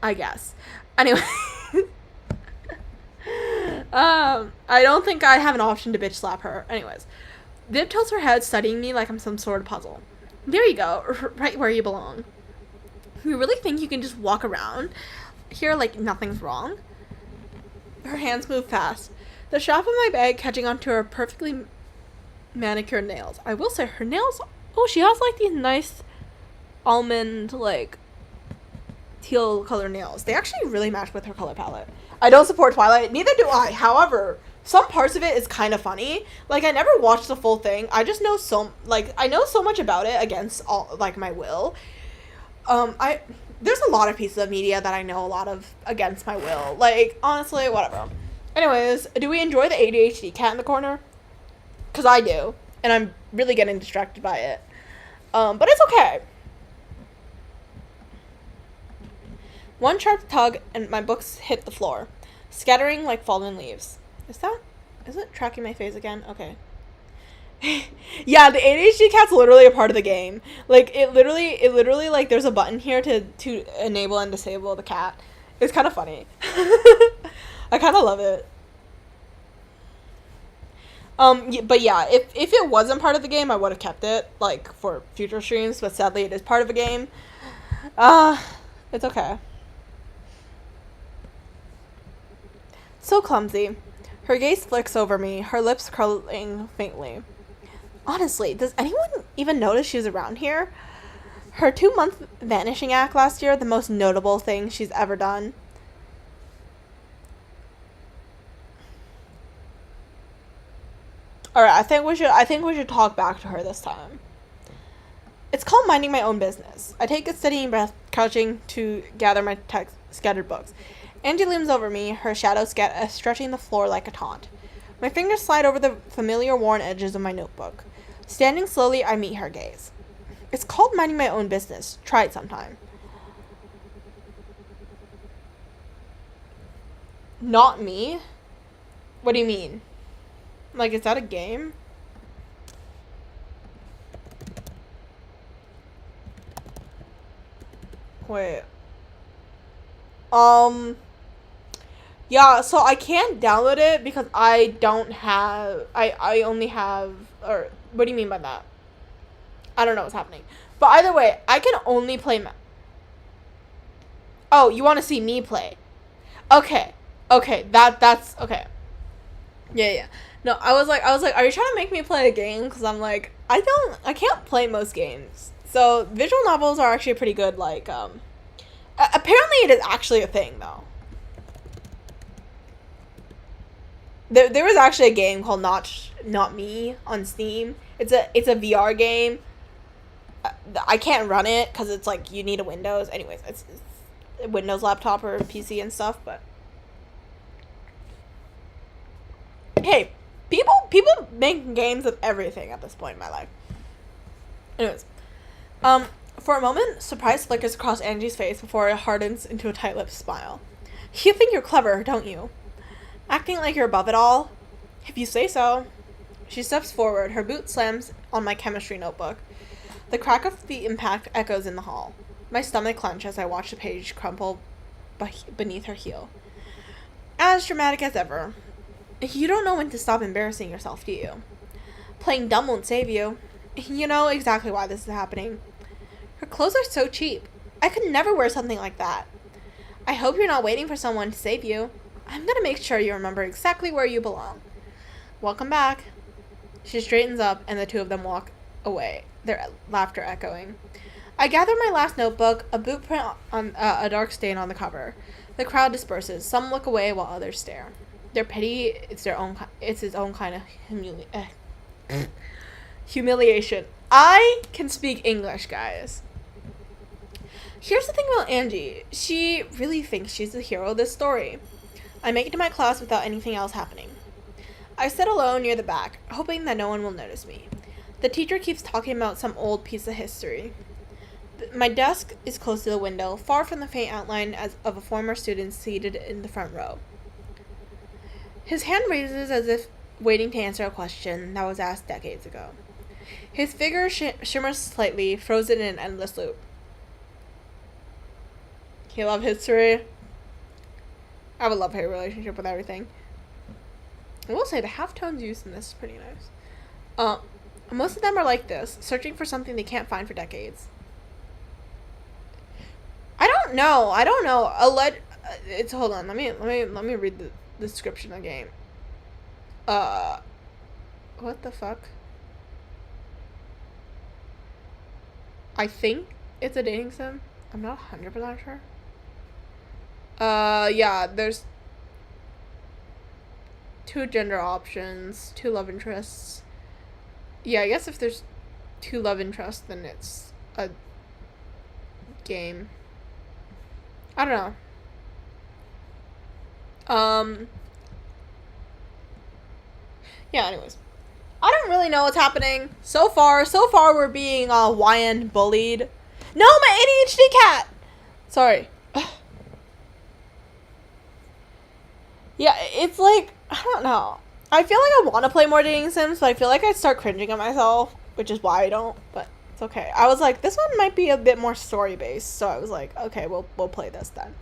I guess. Anyway. I don't think I have an option to bitch slap her. Anyways. Viv tilts her head, studying me like I'm some sort of puzzle. There you go, right where you belong. You really think you can just walk around here like nothing's wrong? Her hands move fast, the strap of my bag catching onto her perfectly manicured nails. I will say her nails, she has like these nice almond, like teal color nails. They actually really match with her color palette. I don't support Twilight, neither do I. However, some parts of it is kind of funny. Like, I never watched the full thing. I just know I know so much about it against all, like, my will. There's a lot of pieces of media that I know a lot of against my will. Like, honestly, whatever. Anyways, do we enjoy the ADHD cat in the corner? Because I do. And I'm really getting distracted by it. But it's okay. One sharp tug and my books hit the floor, scattering like fallen leaves. Is it tracking my face again? Okay. Yeah, the ADHD cat's literally a part of the game. Like, it literally, like, there's a button here to enable and disable the cat. It's kind of funny. I kind of love it. But yeah, if it wasn't part of the game, I would have kept it, like, for future streams, but sadly it is part of a game. It's okay. So clumsy. Her gaze flicks over me, her lips curling faintly. Honestly, does anyone even notice she's around here? Her 2-month vanishing act last year, the most notable thing she's ever done. Alright, I think we should talk back to her this time. It's called minding my own business. I take a steady breath, crouching to gather my scattered books. Angie looms over me, her shadow stretching the floor like a taunt. My fingers slide over the familiar worn edges of my notebook. Standing slowly, I meet her gaze. It's called minding my own business. Try it sometime. Not me? What do you mean? Like, is that a game? Wait. Yeah, so I can't download it because I don't have, I only have, or, what do you mean by that? I don't know what's happening. But either way, I can only play, oh, you want to see me play? Okay, that's, okay. Yeah. No, I was like, are you trying to make me play a game? Because I'm like, I can't play most games. So, visual novels are actually pretty good, like, apparently it is actually a thing, though. There was actually a game called Not Me on Steam. It's a VR game. I can't run it because it's like you need a Windows. Anyways, it's a Windows laptop or PC and stuff. But hey, people make games of everything at this point in my life. Anyways, For a moment, surprise flickers across Angie's face before it hardens into a tight-lipped smile. You think you're clever, don't you? Acting like you're above it all? If you say so. She steps forward, her boot slams on my chemistry notebook. The crack of the impact echoes in the hall. My stomach clenches as I watch the page crumple beneath her heel. As dramatic as ever. You don't know when to stop embarrassing yourself, do you? Playing dumb won't save you. You know exactly why this is happening. Her clothes are so cheap. I could never wear something like that. I hope you're not waiting for someone to save you. I'm gonna make sure you remember exactly where you belong. Welcome back. She straightens up and the two of them walk away, their laughter echoing. I gather my last notebook, a boot print on a dark stain on the cover. The crowd disperses. Some look away while others stare. Their pity, it's its own kind of humiliation. I can speak English, guys. Here's the thing about Angie. She really thinks she's the hero of this story. I make it to my class without anything else happening. I sit alone near the back, hoping that no one will notice me. The teacher keeps talking about some old piece of history. My desk is close to the window, far from the faint outline of a former student seated in the front row. His hand raises as if waiting to answer a question that was asked decades ago. His figure shimmers slightly, frozen in an endless loop. You love history? I have a love-hate relationship with everything. I will say the halftones used in this is pretty nice. Most of them are like this, searching for something they can't find for decades. I don't know. It's hold on. Let me read the description of the game. What the fuck? I think it's a dating sim. I'm not 100% sure. Yeah, there's 2 gender options, 2 love interests. Yeah, I guess if there's 2 love interests, then it's a game. I don't know. Yeah, anyways. I don't really know what's happening. So far we're being, YN bullied. No, my ADHD cat! Sorry. Yeah, it's like, I don't know. I feel like I want to play more dating sims, but I feel like I'd start cringing at myself, which is why I don't, but it's okay. I was like, this one might be a bit more story-based, so I was like, okay, we'll play this then.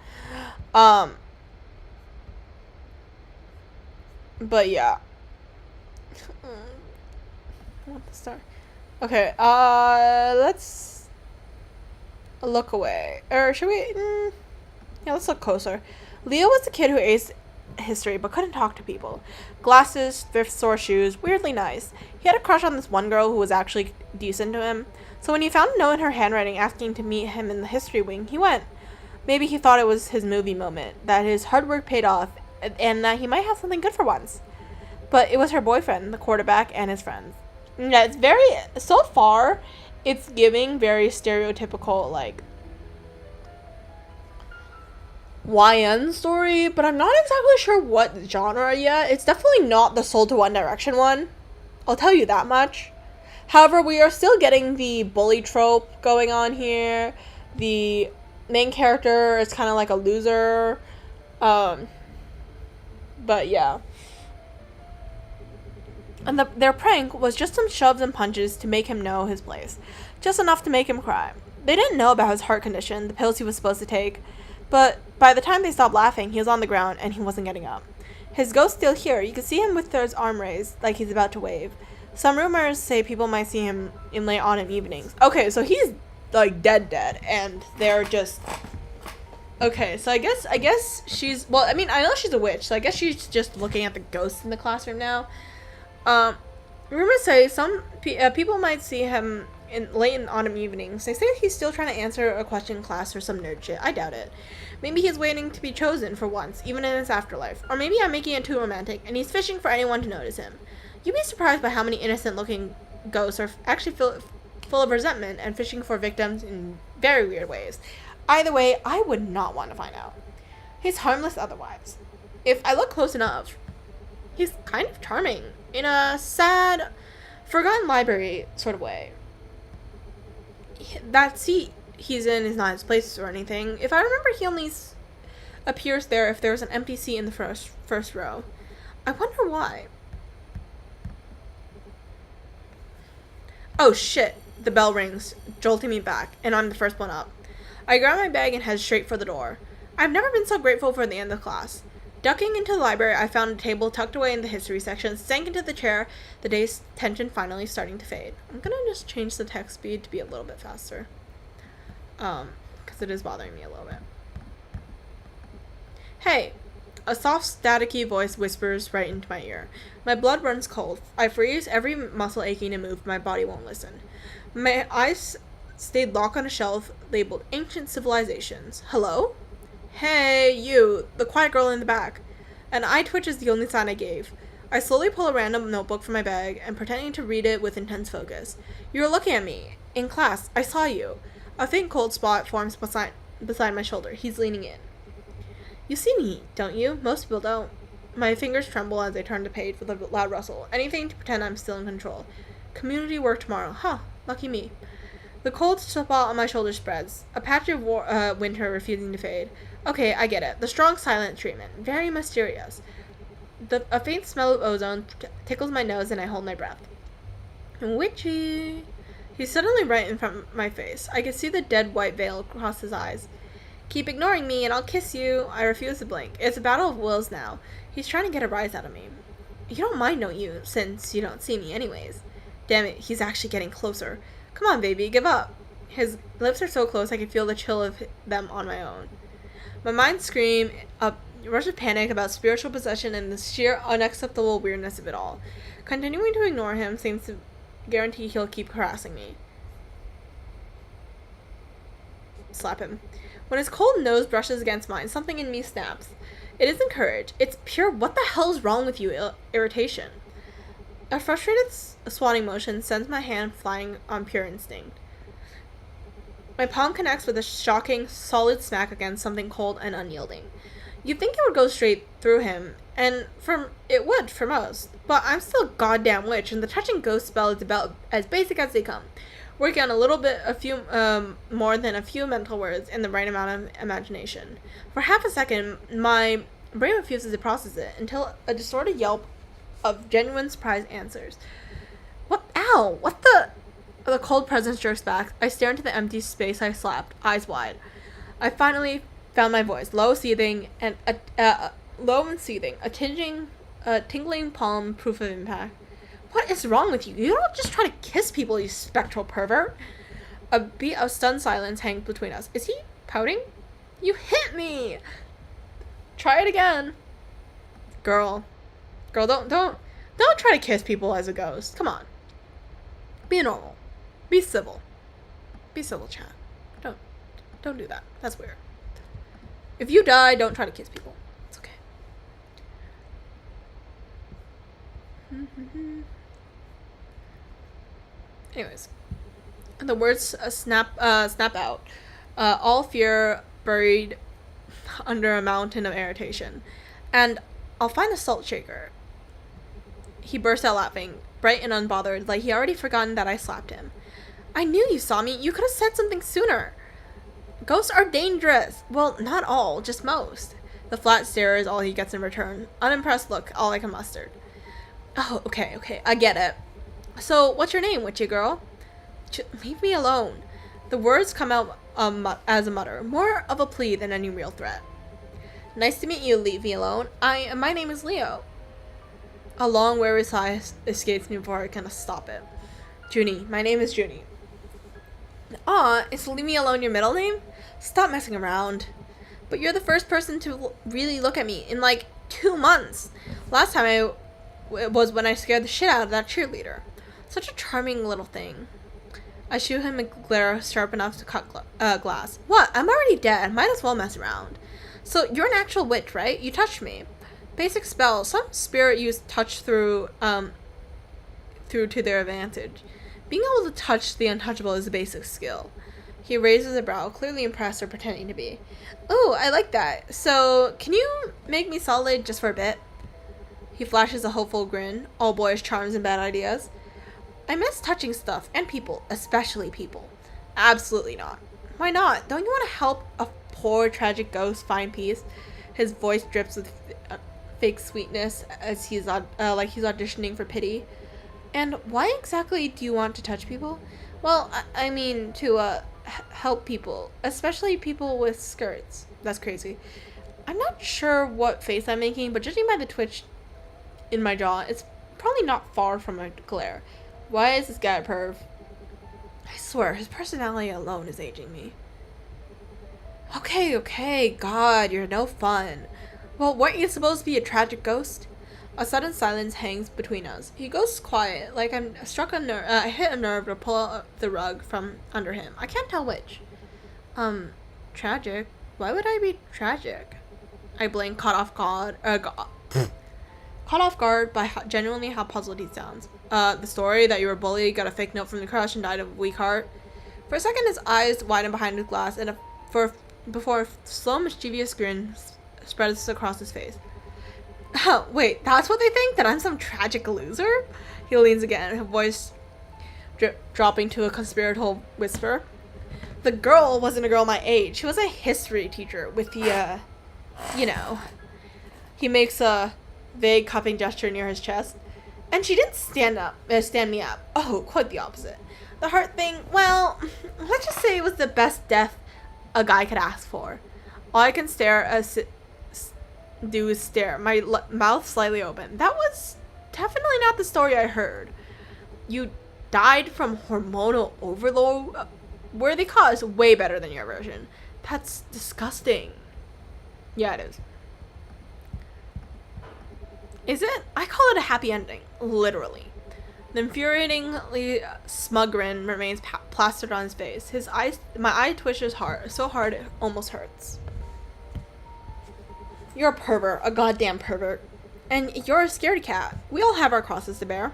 But yeah. I want the star. Okay, let's look away. Or should we? Yeah, let's look closer. Leo was the kid who aced history but couldn't talk to people. Glasses, thrift store shoes, weirdly nice. He had a crush on this one girl who was actually decent to him. So when he found a note in her handwriting asking to meet him in the history wing, he went. Maybe he thought it was his movie moment, that his hard work paid off, and that he might have something good for once. But it was her boyfriend, the quarterback, and his friends. Yeah, it's very, so far, it's giving very stereotypical, like, YN story, but I'm not exactly sure what genre yet. It's definitely not the Soul to One Direction one. I'll tell you that much. However, we are still getting the bully trope going on here. The main character is kind of like a loser. But yeah. And their prank was just some shoves and punches to make him know his place. Just enough to make him cry. They didn't know about his heart condition, the pills he was supposed to take. But by the time they stopped laughing, he was on the ground and he wasn't getting up. His ghost's still here. You can see him with his arm raised, like he's about to wave. Some rumors say people might see him in late autumn evenings. Okay, so he's like dead, and they're just... Okay, so I guess she's... Well, I mean, I know she's a witch, so I guess she's just looking at the ghosts in the classroom now. Rumors say some people might see him late in autumn evenings. They say he's still trying to answer a question in class or some nerd shit. I doubt it. Maybe he's waiting to be chosen for once, even in his afterlife. Or maybe I'm making it too romantic, and he's fishing for anyone to notice him. You'd be surprised by how many innocent-looking ghosts are actually full of resentment and fishing for victims in very weird ways. Either way, I would not want to find out. He's harmless otherwise. If I look close enough, he's kind of charming, in a sad, forgotten library sort of way. that seat he's in is not his place or anything. If I remember, he only appears there if there's an empty seat in the first row. I wonder why. Oh shit. The bell rings, jolting me back, and I'm the first one up. I grab my bag and head straight for the door. I've never been so grateful for the end of class. Ducking into the library, I found a table tucked away in the history section, sank into the chair, the day's tension finally starting to fade. I'm gonna just change the text speed to be a little bit faster. Because it is bothering me a little bit. Hey! A soft, staticky voice whispers right into my ear. My blood runs cold. I freeze, every muscle aching to move, my body won't listen. My eyes stayed locked on a shelf labeled Ancient Civilizations. Hello? Hey, you, the quiet girl in the back. An eye twitch is the only sign I gave. I slowly pull a random notebook from my bag and pretending to read it with intense focus. You were looking at me. In class, I saw you. A faint cold spot forms beside my shoulder. He's leaning in. You see me, don't you? Most people don't. My fingers tremble as I turn the page with a loud rustle. Anything to pretend I'm still in control. Community work tomorrow. Huh, lucky me. The cold spot on my shoulder spreads. A patch of winter refusing to fade. Okay, I get it. The strong silent treatment. Very mysterious. A faint smell of ozone tickles my nose and I hold my breath. Witchy. He's suddenly right in front of my face. I can see the dead white veil across his eyes. Keep ignoring me and I'll kiss you. I refuse to blink. It's a battle of wills now. He's trying to get a rise out of me. You don't mind, don't you? Since you don't see me anyways. Damn it, he's actually getting closer. Come on, baby, give up. His lips are so close I can feel the chill of them on my own. My mind screams a rush of panic about spiritual possession and the sheer unacceptable weirdness of it all. Continuing to ignore him seems to guarantee he'll keep harassing me. Slap him. When his cold nose brushes against mine, something in me snaps. It isn't courage. It's pure what the hell is wrong with you irritation. A frustrated swatting motion sends my hand flying on pure instinct. My palm connects with a shocking, solid smack against something cold and unyielding. You'd think it would go straight through him, and it would for most, but I'm still a goddamn witch, and the touching ghost spell is about as basic as they come. Working on more than a few mental words and the right amount of imagination. For half a second, my brain refuses to process it until a distorted yelp of genuine surprise answers. What? Ow! What the? The cold presence jerks back. I stare into the empty space I slapped, eyes wide. I finally found my voice, low and seething, a tingling palm proof of impact. What is wrong with you? You don't just try to kiss people, you spectral pervert. A beat of stunned silence hangs between us. Is he pouting? You hit me! Try it again. Girl, don't try to kiss people as a ghost. Come on. Be normal. Be civil. Be civil, chat. Don't do that. That's weird. If you die, don't try to kiss people. It's okay. Anyways, the words snap out. All fear buried under a mountain of irritation. And I'll find a salt shaker. He burst out laughing, bright and unbothered, like he already forgotten that I slapped him. I knew you saw me. You could have said something sooner. Ghosts are dangerous. Well, not all, just most. The flat stare is all he gets in return. Unimpressed look, all I can muster. Oh, okay, I get it. So, what's your name, witchy girl? Leave me alone. The words come out as a mutter, more of a plea than any real threat. Nice to meet you, leave me alone. My name is Leo. A long, weary sigh escapes me before I can stop it. Junie, my name is Junie. Aw, is leave me alone your middle name? Stop messing around. But you're the first person to really look at me in like 2 months. Last time it was when I scared the shit out of that cheerleader. Such a charming little thing. I shoot him a glare sharp enough to cut glass. What? I'm already dead. Might as well mess around. So you're an actual witch, right? You touched me. Basic spell. Some spirit use touch through to their advantage. Being able to touch the untouchable is a basic skill. He raises a brow, clearly impressed or pretending to be. Oh, I like that. So, can you make me solid just for a bit? He flashes a hopeful grin, all boyish charms and bad ideas. I miss touching stuff, and people, especially people. Absolutely not. Why not? Don't you want to help a poor, tragic ghost find peace? His voice drips with fake sweetness as like he's auditioning for pity. And why exactly do you want to touch people? Well, I mean to help people, especially people with skirts. That's crazy. I'm not sure what face I'm making, but judging by the twitch in my jaw, it's probably not far from a glare. Why is this guy a perv? I swear, his personality alone is aging me. Okay, God, you're no fun. Well, weren't you supposed to be a tragic ghost? A sudden silence hangs between us. He goes quiet, like I hit a nerve to pull out the rug from under him. I can't tell which. Tragic? Why would I be tragic? I blink, caught off guard by genuinely how puzzled he sounds. The story that you were bullied, got a fake note from the crush, and died of a weak heart. For a second, his eyes widened behind his glass, and before a slow, mischievous grin spreads across his face. Oh, wait, that's what they think? That I'm some tragic loser? He leans again, his voice dropping to a conspiratorial whisper. The girl wasn't a girl my age. She was a history teacher with the, He makes a vague cupping gesture near his chest. And she didn't stand me up. Oh, quite the opposite. The heart thing, well, let's just say it was the best death a guy could ask for. All I can do is stare, my mouth slightly open. That was definitely not the story I heard. You died from hormonal overload? Worthy cause, way better than your version. That's disgusting. Yeah, it is. Is it? I call it a happy ending. Literally. The infuriatingly smug grin remains plastered on his face. My eye twitches hard, so hard it almost hurts. You're a pervert, a goddamn pervert. And you're a scaredy cat. We all have our crosses to bear.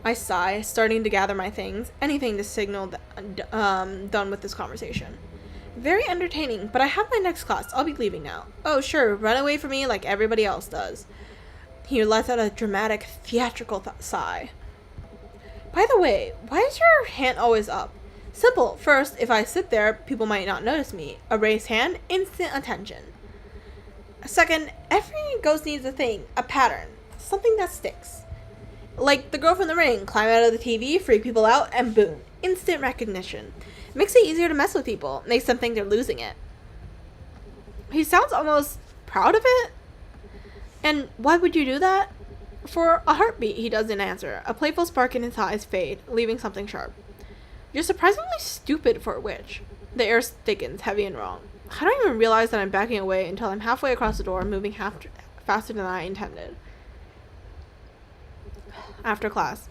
I sigh, starting to gather my things. Anything to signal that done with this conversation. Very entertaining, but I have my next class. I'll be leaving now. Oh, sure, run away from me like everybody else does. He lets out a dramatic, theatrical sigh. By the way, why is your hand always up? Simple. First, if I sit there, people might not notice me. A raised hand, instant attention. Second, every ghost needs a thing, a pattern, something that sticks. Like the girl from The Ring, climb out of the TV, freak people out, and boom, instant recognition. Makes it easier to mess with people, makes them think they're losing it. He sounds almost proud of it. And why would you do that? For a heartbeat, he doesn't answer. A playful spark in his eyes fade, leaving something sharp. You're surprisingly stupid for a witch. The air thickens, heavy and wrong. I don't even realize that I'm backing away until I'm halfway across the door, moving faster than I intended. After class.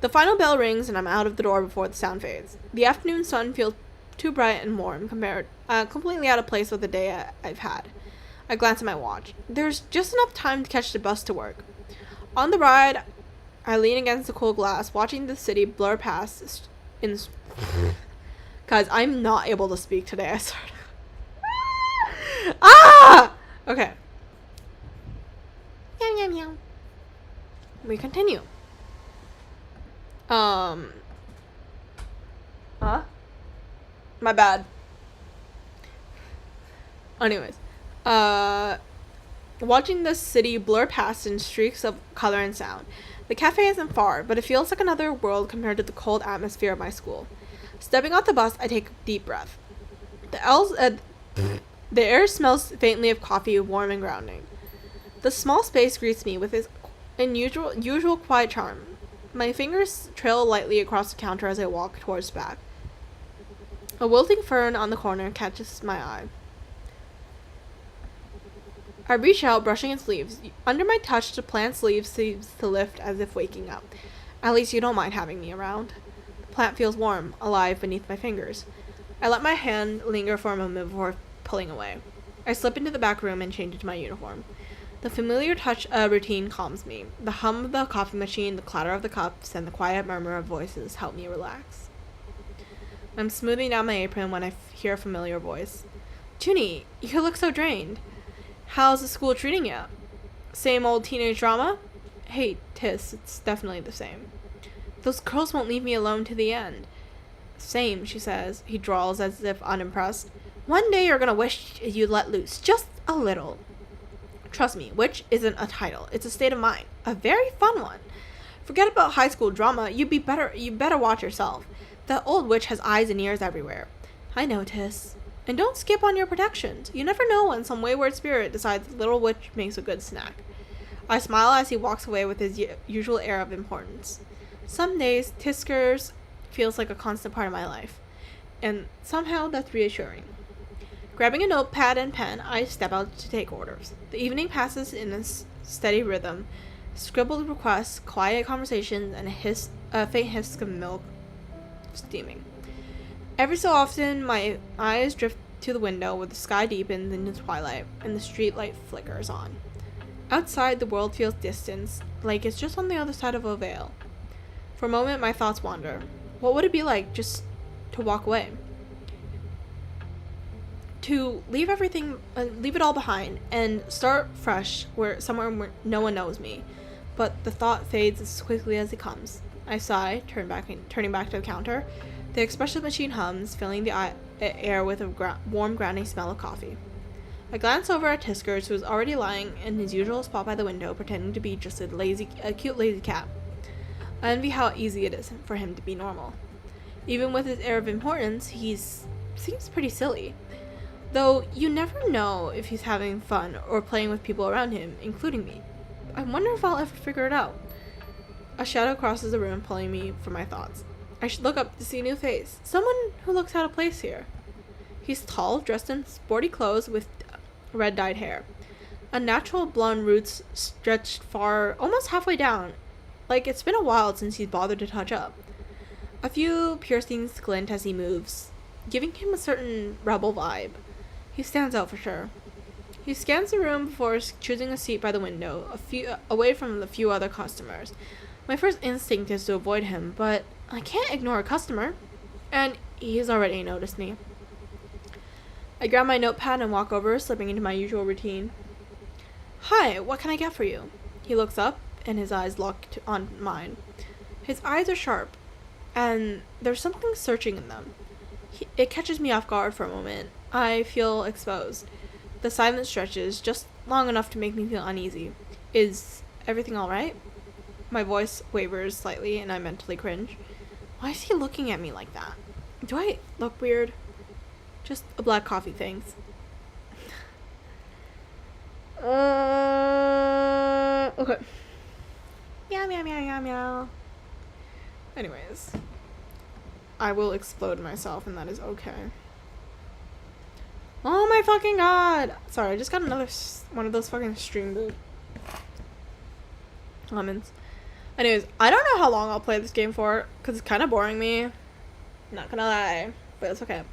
The final bell rings and I'm out of the door before the sound fades. The afternoon sun feels too bright and warm completely out of place with the day I've had. I glance at my watch. There's just enough time to catch the bus to work. On the ride, I lean against the cool glass, watching the city blur past Guys, I'm not able to speak today, I swear. Ah! Okay. Yum, yum, yum. We continue. Huh? My bad. Anyways. Watching the city blur past in streaks of color and sound. The cafe isn't far, but it feels like another world compared to the cold atmosphere of my school. Stepping off the bus, I take a deep breath. The air smells faintly of coffee, warm and grounding. The small space greets me with its usual quiet charm. My fingers trail lightly across the counter as I walk towards the back. A wilting fern on the corner catches my eye. I reach out, brushing its leaves. Under my touch, the plant's leaves seems to lift as if waking up. At least you don't mind having me around. The plant feels warm, alive beneath my fingers. I let my hand linger for a moment before pulling away. I slip into the back room and change into my uniform. The familiar touch routine calms me. The hum of the coffee machine, the clatter of the cups, and the quiet murmur of voices help me relax. I'm smoothing down my apron when I hear a familiar voice. Junie, you look so drained. How's the school treating you? Same old teenage drama? Hey, Tiss, it's definitely the same. Those girls won't leave me alone to the end. Same, she says. He drawls as if unimpressed. One day you're gonna wish you'd let loose. Just a little. Trust me, witch isn't a title. It's a state of mind. A very fun one. Forget about high school drama. You better watch yourself. The old witch has eyes and ears everywhere. I notice. And don't skip on your protections. You never know when some wayward spirit decides the little witch makes a good snack. I smile as he walks away with his usual air of importance. Some days, Tiskers feels like a constant part of my life. And somehow that's reassuring. Grabbing a notepad and pen, I step out to take orders. The evening passes in a steady rhythm. Scribbled requests, quiet conversations, and a faint hiss of milk steaming. Every so often, my eyes drift to the window where the sky deepens into twilight and the street light flickers on. Outside, the world feels distant, like it's just on the other side of a veil. For a moment, my thoughts wander. What would it be like just to walk away? To leave it all behind, and start fresh somewhere where no one knows me. But the thought fades as quickly as it comes. I sigh, turning back to the counter. The espresso machine hums, filling the air with a warm, grounding smell of coffee. I glance over at Tiskers, who is already lying in his usual spot by the window, pretending to be just a cute, lazy cat. I envy how easy it is for him to be normal. Even with his air of importance, he seems pretty silly. Though you never know if he's having fun or playing with people around him, including me. I wonder if I'll ever figure it out. A shadow crosses the room, pulling me from my thoughts. I should look up to see a new face. Someone who looks out of place here. He's tall, dressed in sporty clothes with red-dyed hair. Unnatural blonde roots stretched far, almost halfway down, like it's been a while since he's bothered to touch up. A few piercings glint as he moves, giving him a certain rebel vibe. He stands out for sure. He scans the room before choosing a seat by the window, away from the few other customers. My first instinct is to avoid him, but I can't ignore a customer. And he's already noticed me. I grab my notepad and walk over, slipping into my usual routine. Hi, what can I get for you? He looks up, and his eyes lock on mine. His eyes are sharp, and there's something searching in them. It catches me off guard for a moment. I feel exposed. The silence stretches, just long enough to make me feel uneasy. Is everything alright? My voice wavers slightly, and I mentally cringe. Why is he looking at me like that? Do I look weird? Just a black coffee, thanks. Okay. Meow, meow, meow, meow, meow. Anyways. I will explode myself, and that is okay. Oh my fucking god! Sorry, I just got another one of those fucking stream boot lemons. Anyways, I don't know how long I'll play this game for, because it's kind of boring me. Not gonna lie, but it's okay.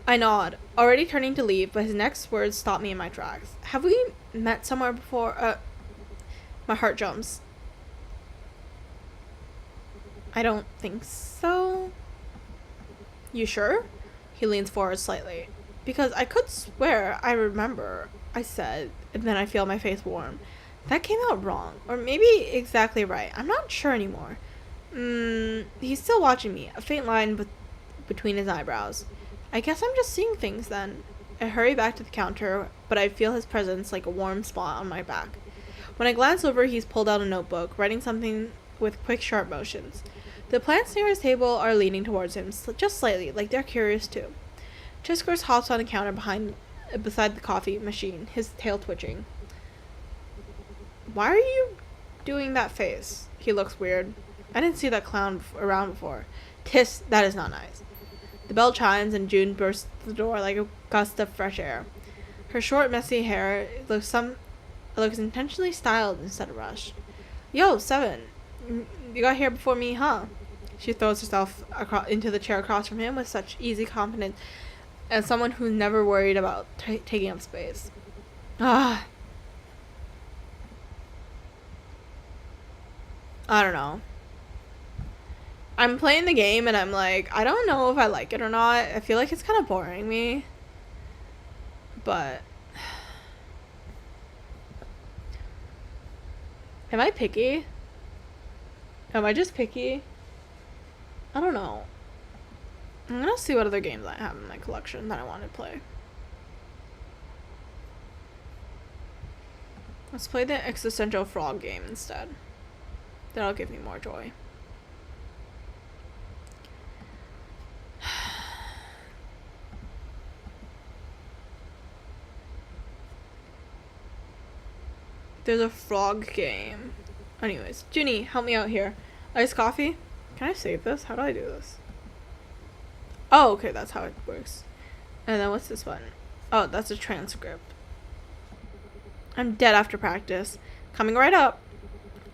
I nod, already turning to leave, but his next words stop me in my tracks. Have we met somewhere before? My heart jumps. I don't think so. You sure? He leans forward slightly. Because I could swear I remember, I said, and then I feel my face warm. That came out wrong. Or maybe exactly right. I'm not sure anymore. He's still watching me. A faint line between his eyebrows. I guess I'm just seeing things then. I hurry back to the counter, but I feel his presence like a warm spot on my back. When I glance over, he's pulled out a notebook, writing something with quick, sharp motions. The plants near his table are leaning towards him, just slightly, like they're curious too. Tiskers hops on the counter beside the coffee machine, his tail twitching. Why are you doing that face? He looks weird. I didn't see that clown around before. Tis, that is not nice. The bell chimes and June bursts through the door like a gust of fresh air. Her short, messy hair looks intentionally styled instead of rushed. Yo, 7. You got here before me, huh? She throws herself into the chair across from him with such easy confidence as someone who's never worried about taking up space. I don't know. I'm playing the game and I'm like, I don't know if I like it or not. I feel like it's kind of boring me. But am I picky? Am I just picky? I don't know. I'm gonna see what other games I have in my collection that I want to play. Let's play the existential frog game instead. That'll give me more joy. There's a frog game. Anyways, Ginny, help me out here. Iced coffee? Can I save this? How do I do this? Oh, okay, that's how it works. And then what's this button? Oh, that's a transcript. I'm dead after practice. Coming right up.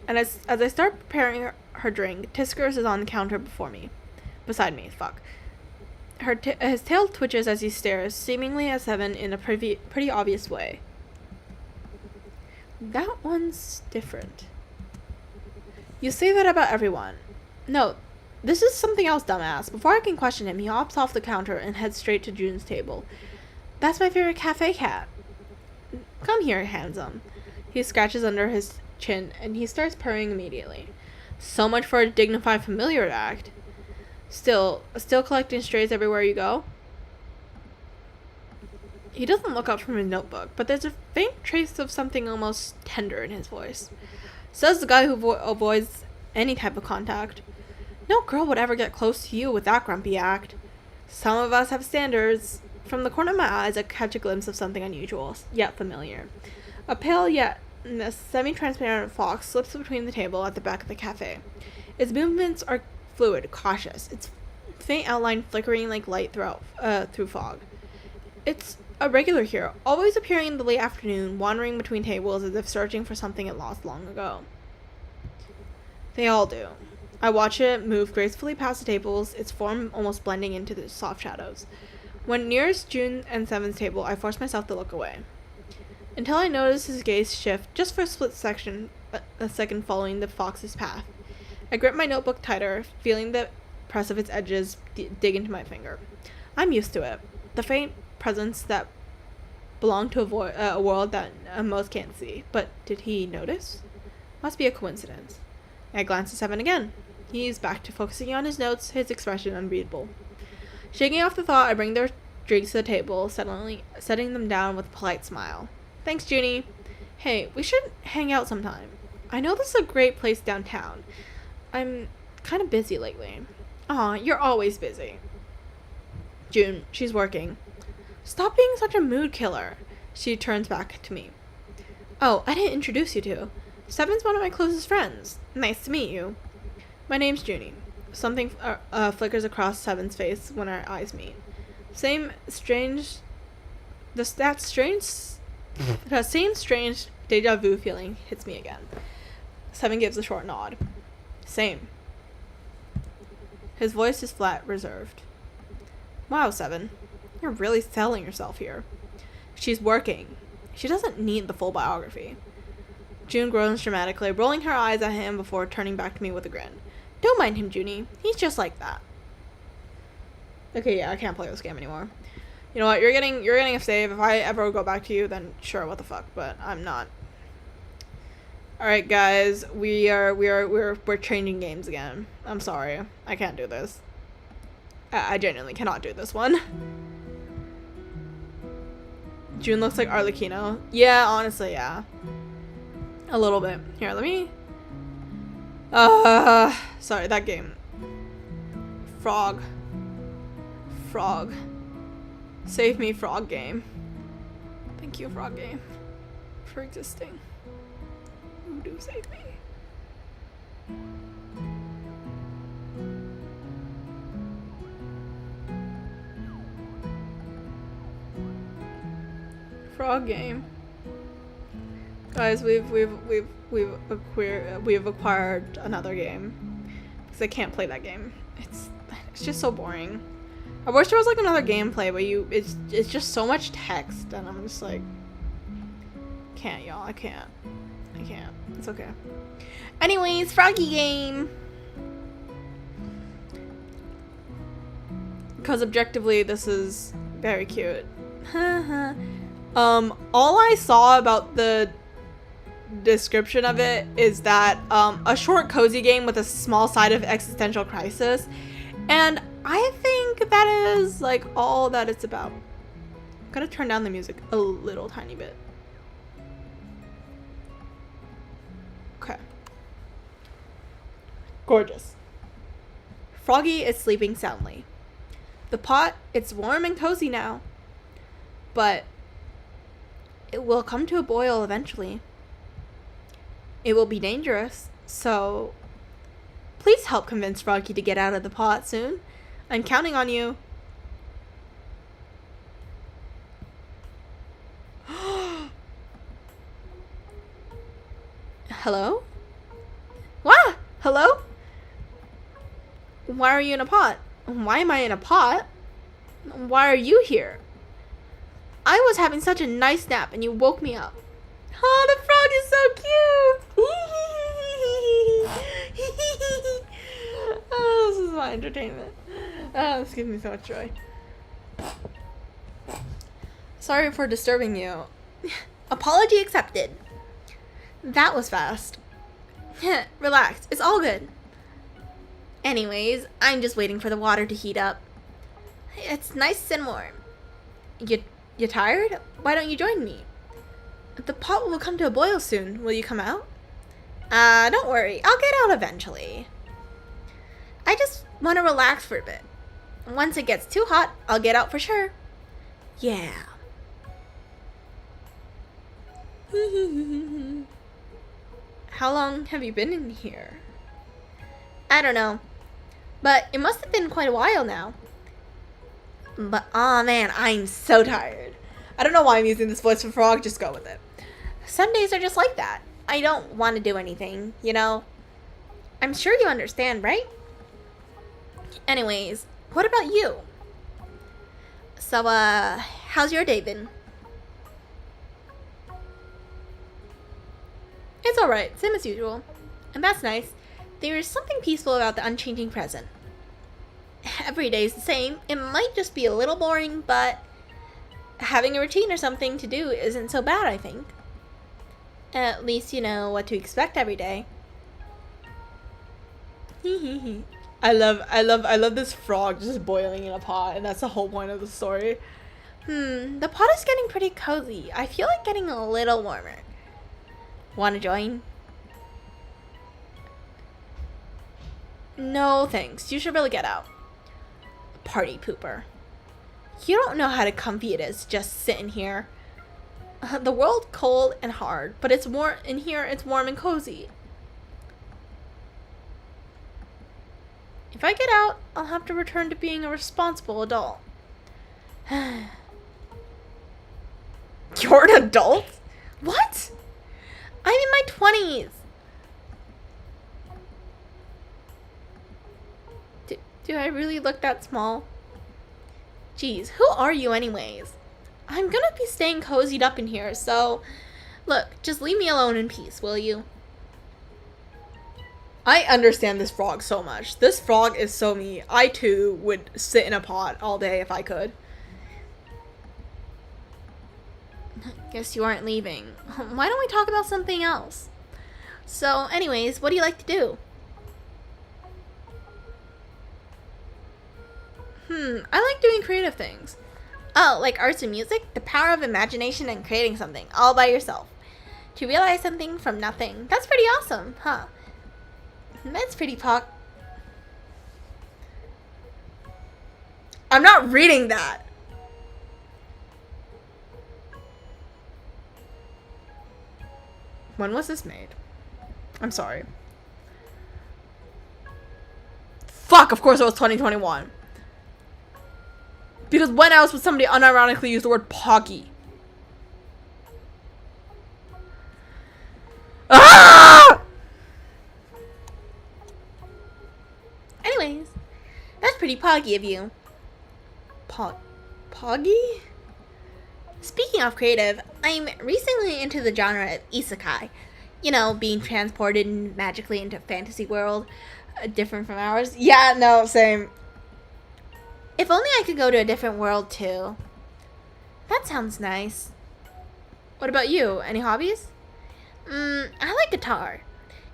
And as I start preparing her drink, Tiskers is on the counter beside me. Fuck. His tail twitches as he stares, seemingly at Seven in a pretty obvious way. That one's different. You say that about everyone. No, this is something else, dumbass. Before I can question him, he hops off the counter and heads straight to June's table. That's my favorite cafe cat. Come here, handsome. He scratches under his chin and he starts purring immediately. So much for a dignified familiar act. Still collecting strays everywhere you go? He doesn't look up from his notebook, but there's a faint trace of something almost tender in his voice. Says the guy who avoids any type of contact. No girl would ever get close to you with that grumpy act. Some of us have standards. From the corner of my eyes, I catch a glimpse of something unusual, yet familiar. A pale yet semi-transparent fox slips between the table at the back of the cafe. Its movements are fluid, cautious, its faint outline flickering like light through fog. It's a regular here, always appearing in the late afternoon, wandering between tables as if searching for something it lost long ago. They all do. I watch it move gracefully past the tables, its form almost blending into the soft shadows. When nearest June and Seven's table, I force myself to look away. Until I notice his gaze shift just for a a second following the fox's path. I grip my notebook tighter, feeling the press of its edges dig into my finger. I'm used to it. The faint presence that belonged to a world that most can't see. But did he notice? Must be a coincidence. I glance at Seven again. He's back to focusing on his notes, his expression unreadable. Shaking off the thought, I bring their drinks to the table, setting them down with a polite smile. Thanks, Junie. Hey, we should hang out sometime. I know this is a great place downtown. I'm kind of busy lately. Aw, you're always busy. June, she's working. Stop being such a mood killer. She turns back to me. Oh, I didn't introduce you to. Seven's one of my closest friends. Nice to meet you. My name's Junie. Something flickers across Seven's face when our eyes meet. The same strange deja vu feeling hits me again. Seven gives a short nod. Same. His voice is flat, reserved. Wow, Seven. You're really selling yourself here. She's working. She doesn't need the full biography. June groans dramatically, rolling her eyes at him before turning back to me with a grin. Don't mind him, Junie. He's just like that. Okay, yeah, I can't play this game anymore. You know what? You're getting a save. If I ever go back to you, then sure, what the fuck? But I'm not. All right, guys, we're changing games again. I'm sorry, I can't do this. I genuinely cannot do this one. June looks like Arlecchino. Yeah, honestly, yeah. A little bit. Here, let me. Sorry, that game. Frog. Save me, frog game. Thank you, frog game, for existing. You do save me. Frog game. Guys, we've acquired another game because I can't play that game. It's just so boring. I wish there was like another gameplay, but it's just so much text, and I'm just like, can't, y'all. I can't. It's okay. Anyways, froggy game. Because objectively, this is very cute. All I saw about the description of it is that a short cozy game with a small side of existential crisis, and I think that is like all that it's about. I'm gonna turn down the music a little tiny bit. Okay. Gorgeous. Froggy is sleeping soundly. The pot, it's warm and cozy now, but it will come to a boil eventually. It will be dangerous, so please help convince Froggy to get out of the pot soon. I'm counting on you. Hello? What? Hello? Why are you in a pot? Why am I in a pot? Why are you here? I was having such a nice nap and you woke me up. Oh, the frog is so cute! Oh, this is my entertainment. Oh, this gives me so much joy. Sorry for disturbing you. Apology accepted. That was fast. Relax, it's all good. Anyways, I'm just waiting for the water to heat up. It's nice and warm. You tired? Why don't you join me? The pot will come to a boil soon. Will you come out? Don't worry. I'll get out eventually. I just want to relax for a bit. Once it gets too hot, I'll get out for sure. Yeah. How long have you been in here? I don't know. But it must have been quite a while now. But, aw man, I'm so tired. I don't know why I'm using this voice for frog, just go with it. Some days are just like that. I don't want to do anything, you know? I'm sure you understand, right? Anyways, what about you? So, how's your day been? It's alright, same as usual. And that's nice. There's something peaceful about the unchanging present. Every day's the same. It might just be a little boring, but having a routine or something to do isn't so bad, I think. At least you know what to expect every day. I love this frog just boiling in a pot, and that's the whole point of the story. The pot is getting pretty cozy. I feel like getting a little warmer. Want to join? No, thanks. You should really get out. Party pooper. You don't know how comfy it is just sitting here. The world's cold and hard, but it's warm in here. It's warm and cozy. If I get out, I'll have to return to being a responsible adult. You're an adult? What? I'm in my 20s. Do I really look that small? Jeez, who are you anyways? I'm gonna be staying cozied up in here, so look, just leave me alone in peace, will you? I understand this frog so much. This frog is so me. I too would sit in a pot all day if I could. Guess you aren't leaving. Why don't we talk about something else? So anyways, what do you like to do? I like doing creative things. Oh, like arts and music? The power of imagination and creating something all by yourself. To realize something from nothing. That's pretty awesome, huh? That's pretty I'm not reading that. When was this made? I'm sorry. Fuck, of course it was 2021. Because when else would somebody unironically use the word poggy? Ah! Anyways, that's pretty poggy of you. Poggy? Speaking of creative, I'm recently into the genre of isekai. You know, being transported magically into a fantasy world, different from ours. Yeah, no, same. If only I could go to a different world too. That sounds nice. What about you? Any hobbies? I like guitar.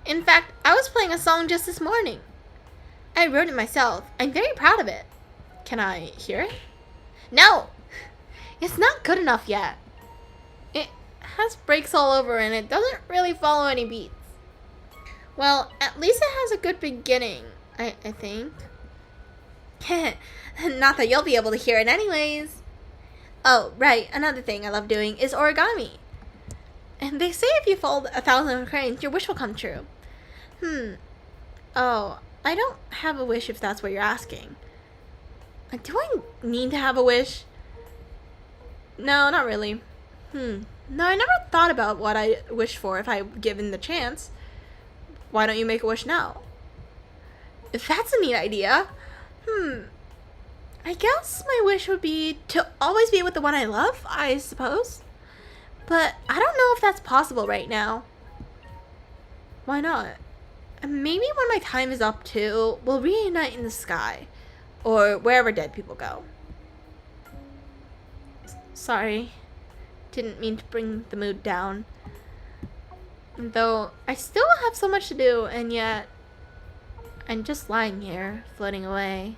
In fact, I was playing a song just this morning. I wrote it myself. I'm very proud of it. Can I hear it? No! It's not good enough yet. It has breaks all over and it doesn't really follow any beats. Well, at least it has a good beginning, I think. Not that you'll be able to hear it anyways. Oh, right, another thing I love doing is origami. And they say if you fold 1,000 cranes, your wish will come true. Oh, I don't have a wish if that's what you're asking. Do I need to have a wish? No, not really. No, I never thought about what I wish for if I given the chance. Why don't you make a wish now? If that's a neat idea. I guess my wish would be to always be with the one I love, I suppose. But I don't know if that's possible right now. Why not? Maybe when my time is up too, we'll reunite in the sky. Or wherever dead people go. Sorry. Didn't mean to bring the mood down. Though I still have so much to do, and yet I'm just lying here, floating away.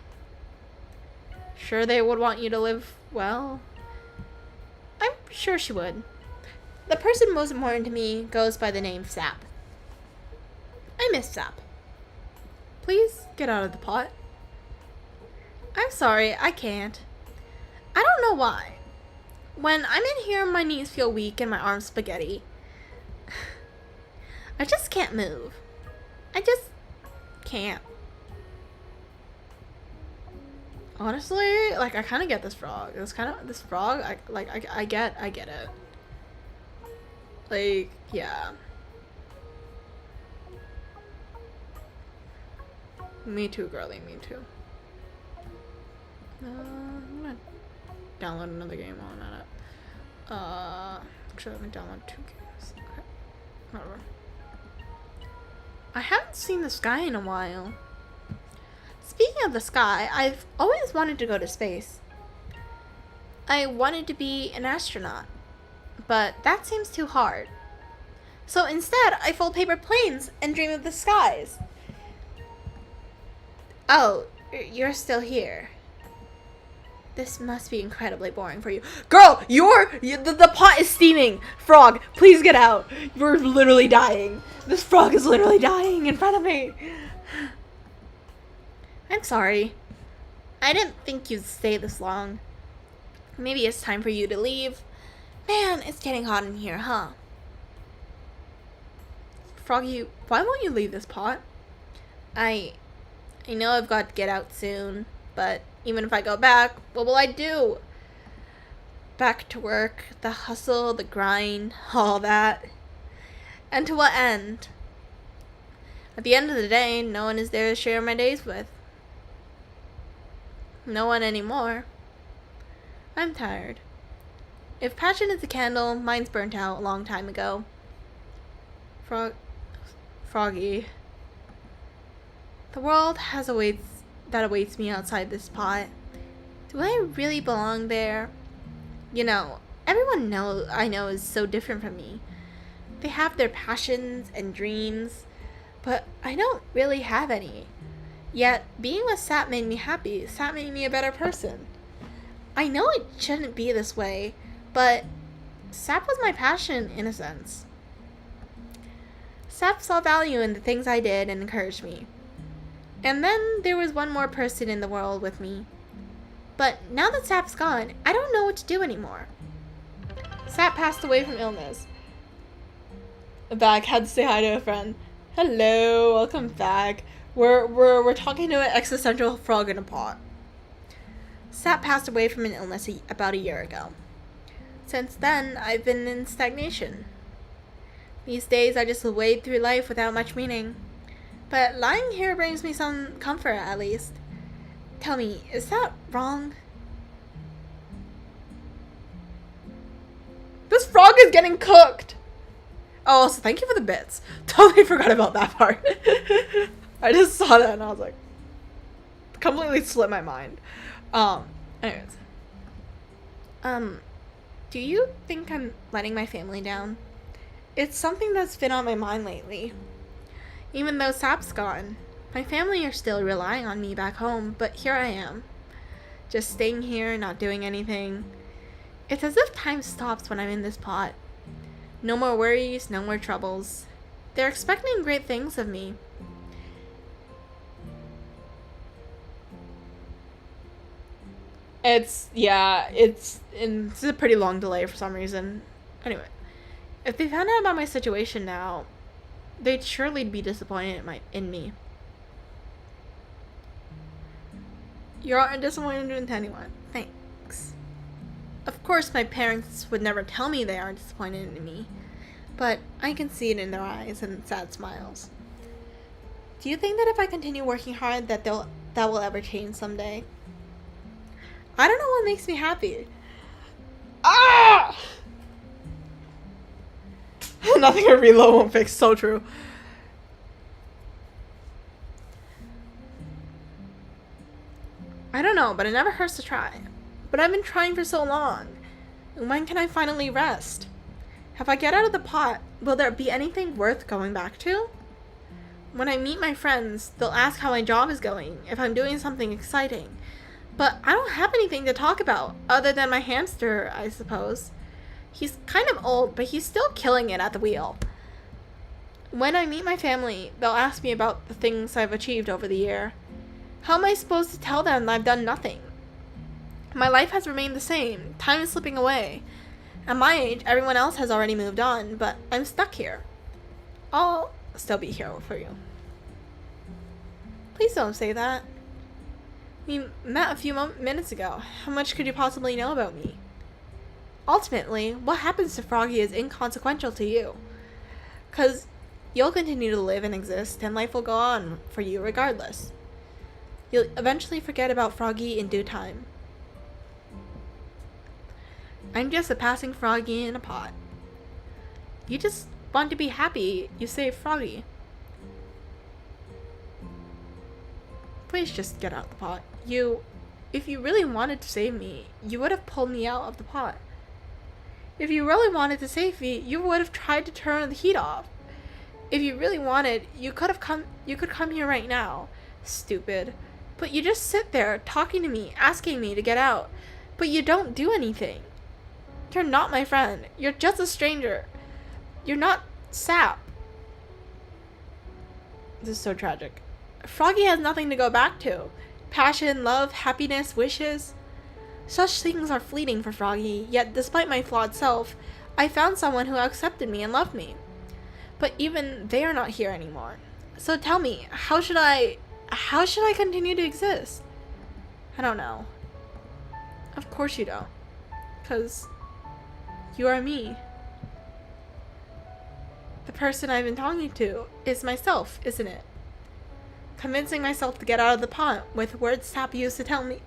Sure they would want you to live well? I'm sure she would. The person most important to me goes by the name Sap. I miss Sap. Please get out of the pot. I'm sorry, I can't. I don't know why. When I'm in here, my knees feel weak and my arms spaghetti. I just can't move. I just can't. Honestly, like, I kind of get this frog. This frog, I get it. Like, yeah. Me too, girly, me too. I'm gonna download another game while I'm at it. Actually, let me download 2 games. Okay, whatever. I haven't seen the sky in a while. Speaking of the sky, I've always wanted to go to space. I wanted to be an astronaut, but that seems too hard. So instead, I fold paper planes and dream of the skies. Oh, you're still here. This must be incredibly boring for you. Girl, the pot is steaming. Frog, please get out. You're literally dying. This frog is literally dying in front of me. I'm sorry. I didn't think you'd stay this long. Maybe it's time for you to leave. Man, it's getting hot in here, huh? Froggy, why won't you leave this pot? I know I've got to get out soon, but even if I go back, what will I do? Back to work, the hustle, the grind, all that. And to what end? At the end of the day, no one is there to share my days with. No one anymore. I'm tired. If passion is a candle, mine's burnt out a long time ago. Froggy. The world awaits me outside this pot. Do I really belong there? You know, everyone I know is so different from me. They have their passions and dreams, but I don't really have any. Yet, being with Sap made me happy. Sap made me a better person. I know it shouldn't be this way, but Sap was my passion in a sense. Sap saw value in the things I did and encouraged me. And then there was one more person in the world with me. But now that Sap's gone, I don't know what to do anymore. Sap passed away from illness. Back, had to say hi to a friend. Hello, welcome back. We're talking to an existential frog in a pot. Sap passed away from an illness about a year ago. Since then, I've been in stagnation. These days, I just wade through life without much meaning. But lying here brings me some comfort, at least. Tell me, is that wrong? This frog is getting cooked! Oh, so thank you for the bits. Totally forgot about that part. I just saw that and I was like, completely slipped my mind. Anyways. Do you think I'm letting my family down? It's something that's been on my mind lately. Even though Sap's gone, my family are still relying on me back home, but here I am. Just staying here, not doing anything. It's as if time stops when I'm in this pot. No more worries, no more troubles. They're expecting great things of me. It's a pretty long delay for some reason. Anyway, if they found out about my situation now, they'd surely be disappointed in me. You aren't disappointed in anyone. Thanks. Of course, my parents would never tell me they aren't disappointed in me, but I can see it in their eyes and sad smiles. Do you think that if I continue working hard that will ever change someday? I don't know what makes me happy. Ah! Nothing a reload won't fix. So true. I don't know, but it never hurts to try. But I've been trying for so long. When can I finally rest? If I get out of the pot, will there be anything worth going back to? When I meet my friends, they'll ask how my job is going, if I'm doing something exciting. But I don't have anything to talk about, other than my hamster, I suppose. He's kind of old, but he's still killing it at the wheel. When I meet my family, they'll ask me about the things I've achieved over the year. How am I supposed to tell them that I've done nothing? My life has remained the same. Time is slipping away. At my age, everyone else has already moved on, but I'm stuck here. I'll still be here for you. Please don't say that. We met a few minutes ago. How much could you possibly know about me? Ultimately, what happens to Froggy is inconsequential to you. 'Cause you'll continue to live and exist, and life will go on for you regardless. You'll eventually forget about Froggy in due time. I'm just a passing Froggy in a pot. You just want to be happy you saved Froggy. Please just get out of the pot. If you really wanted to save me, you would have pulled me out of the pot. If you really wanted to save me, you would have tried to turn the heat off. If you really wanted, you could come here right now. Stupid. But you just sit there talking to me, asking me to get out. But you don't do anything. You're not my friend. You're just a stranger. You're not Sap. This is so tragic. Froggy has nothing to go back to. Passion, love, happiness, wishes. Such things are fleeting for Froggy, yet despite my flawed self, I found someone who accepted me and loved me. But even they are not here anymore. So tell me, how should I continue to exist? I don't know. Of course you don't. 'Cause you are me. The person I've been talking to is myself, isn't it? Convincing myself to get out of the pot with words Sap used to tell me.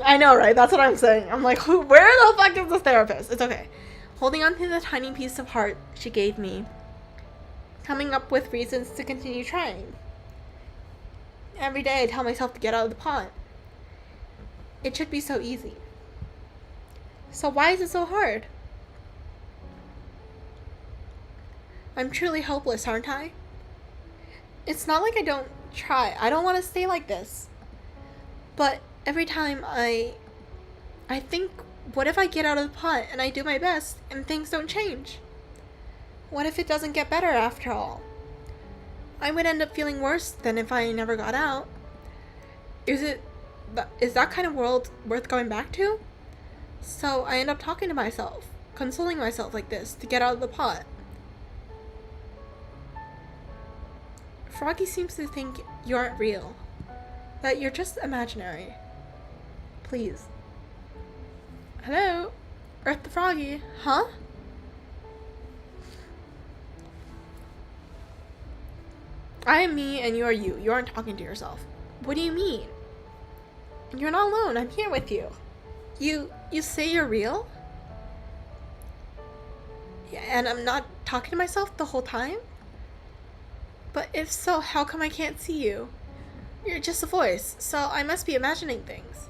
I know, right? That's what I'm saying. I'm like, where the fuck is the therapist? It's okay. Holding on to the tiny piece of heart she gave me. Coming up with reasons to continue trying. Every day I tell myself to get out of the pot. It should be so easy. So why is it so hard? I'm truly hopeless, aren't I? It's not like I don't try. I don't want to stay like this. But every time I think, what if I get out of the pot and I do my best and things don't change? What if it doesn't get better after all? I would end up feeling worse than if I never got out. Is that kind of world worth going back to? So I end up talking to myself, consoling myself like this to get out of the pot. Froggy seems to think you aren't real, that you're just imaginary. Please. Hello? Earth the Froggy, huh? I am me and you are you. You aren't talking to yourself. What do you mean? You're not alone. I'm here with you. You say you're real? Yeah, and I'm not talking to myself the whole time? But if so, how come I can't see you? You're just a voice, so I must be imagining things.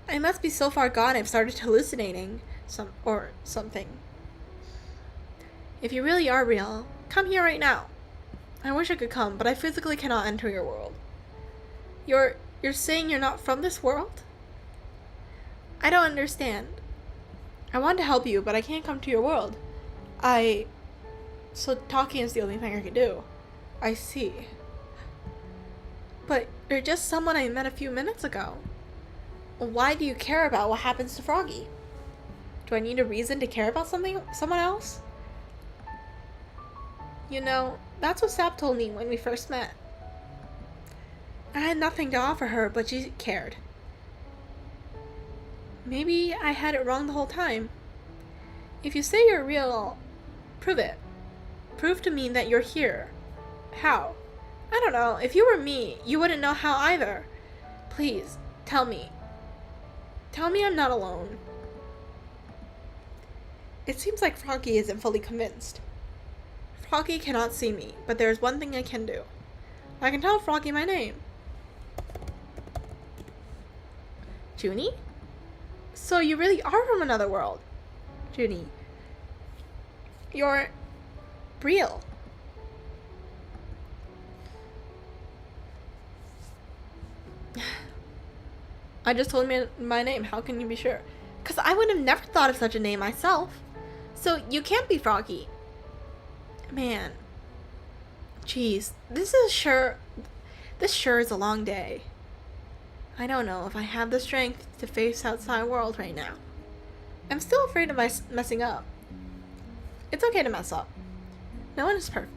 I must be so far gone I've started hallucinating, something. If you really are real, come here right now. I wish I could come, but I physically cannot enter your world. You're saying you're not from this world? I don't understand. I want to help you, but I can't come to your world. So talking is the only thing I can do. I see. But you're just someone I met a few minutes ago. Why do you care about what happens to Froggy? Do I need a reason to care about someone else? You know, that's what Sap told me when we first met. I had nothing to offer her, but she cared. Maybe I had it wrong the whole time. If you say you're real, prove it. Prove to me that you're here. How? I don't know. If you were me, you wouldn't know how either. Please, tell me. Tell me I'm not alone. It seems like Froggy isn't fully convinced. Froggy cannot see me, but there's one thing I can do. I can tell Froggy my name. Junie? So you really are from another world. Junie. You're real. I just told me my name. How can you be sure? Because I would have never thought of such a name myself. So you can't be Froggy. Man. Jeez. This sure is a long day. I don't know if I have the strength to face outside world right now. I'm still afraid of messing up. It's okay to mess up. No one is perfect.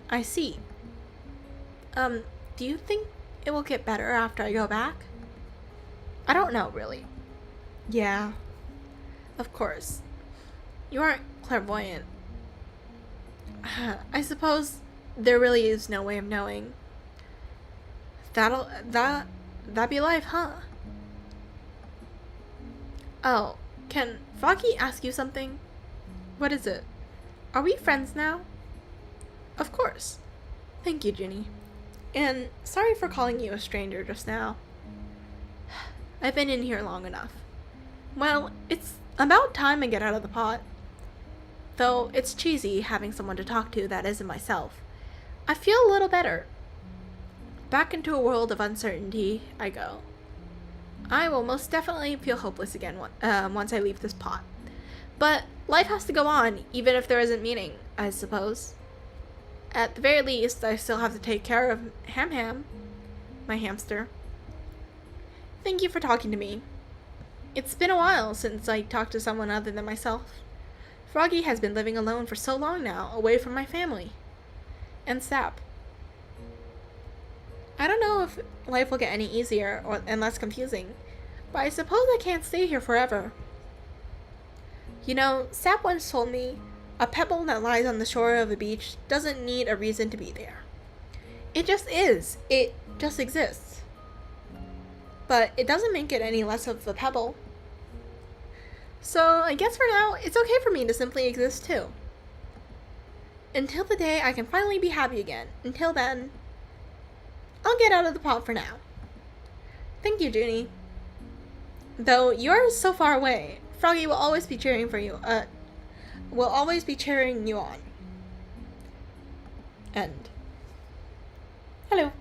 I see. Do you think it will get better after I go back? I don't know, really. Yeah. Of course. You aren't clairvoyant. I suppose there really is no way of knowing. That'd be life, huh? Oh, can Froggy ask you something? What is it? Are we friends now? Of course. Thank you, Junie. And sorry for calling you a stranger just now. I've been in here long enough. Well, it's about time I get out of the pot. Though it's cheesy having someone to talk to that isn't myself. I feel a little better. Back into a world of uncertainty I go. I will most definitely feel hopeless again once I leave this pot. But life has to go on, even if there isn't meaning, I suppose. At the very least, I still have to take care of Ham, my hamster. Thank you for talking to me. It's been a while since I talked to someone other than myself. Froggy has been living alone for so long now, away from my family. And Sap. I don't know if life will get any easier and less confusing, but I suppose I can't stay here forever. You know, Sap once told me, a pebble that lies on the shore of a beach doesn't need a reason to be there. It just is. It just exists. But it doesn't make it any less of a pebble. So I guess for now, it's okay for me to simply exist too. Until the day I can finally be happy again. Until then, I'll get out of the pot for now. Thank you, Junie. Though you're so far away, Froggy will always be cheering for you. Will always be cheering you on. End. Hello.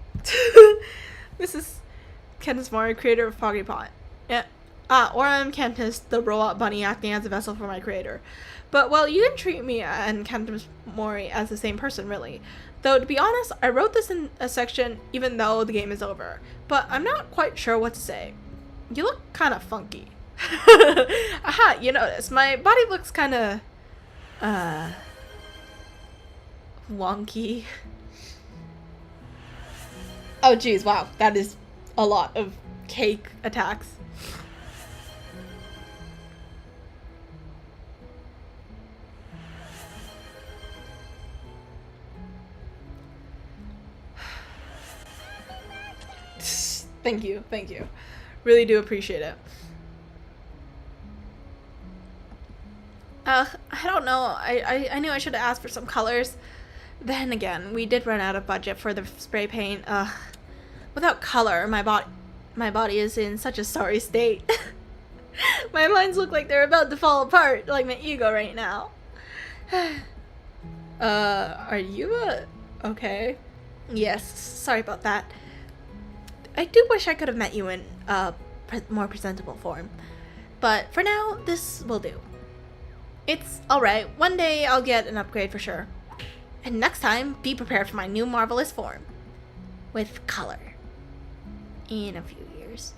This is Candice Mori, creator of Froggy Pot. Yeah. Or I'm Candice, the robot bunny acting as a vessel for my creator. But, well, you can treat me and Candice Mori as the same person, really. Though, to be honest, I wrote this in a section even though the game is over. But I'm not quite sure what to say. You look kind of funky. Aha, you notice. My body looks kind of, wonky. Oh, geez, wow. That is a lot of cake attacks. Thank you, thank you. Really do appreciate it. I don't know. I knew I should have asked for some colors. Then again, we did run out of budget for the spray paint. Without color, my body is in such a sorry state. My lines look like they're about to fall apart, like my ego right now. Are you okay? Yes, sorry about that. I do wish I could have met you in more presentable form. But for now, this will do. It's alright. One day I'll get an upgrade for sure. And next time, be prepared for my new marvelous form. With color. In a few years.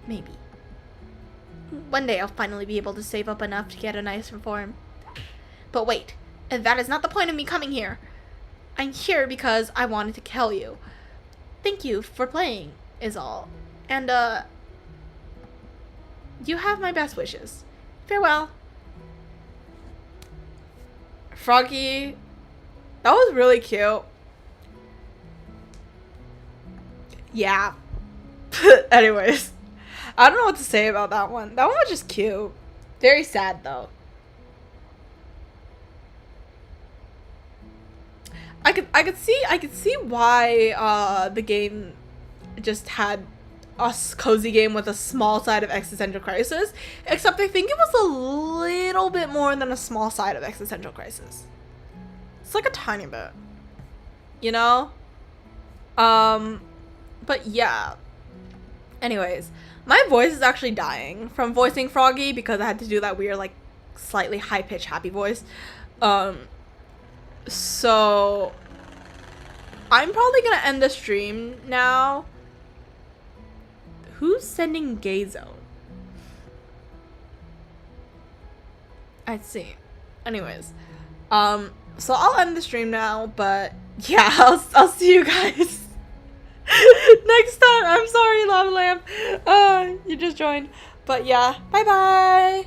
Maybe. One day I'll finally be able to save up enough to get a nicer form. But wait, that is not the point of me coming here. I'm here because I wanted to kill you. Thank you for playing, is all. And, you have my best wishes. Farewell. Froggy. That was really cute. Yeah. Anyways. I don't know what to say about that one. That one was just cute. Very sad, though. I could see why the game just had a cozy game with a small side of existential crisis, except I think it was a little bit more than a small side of existential crisis. It's like a tiny bit, you know? But yeah. Anyways, my voice is actually dying from voicing Froggy because I had to do that weird, like, slightly high-pitched happy voice. So I'm probably gonna end the stream now. Who's sending gay zone? I see. Anyways, so I'll end the stream now, but yeah, I'll see you guys next time. I'm sorry, Lava Lamp. You just joined, but yeah, bye bye.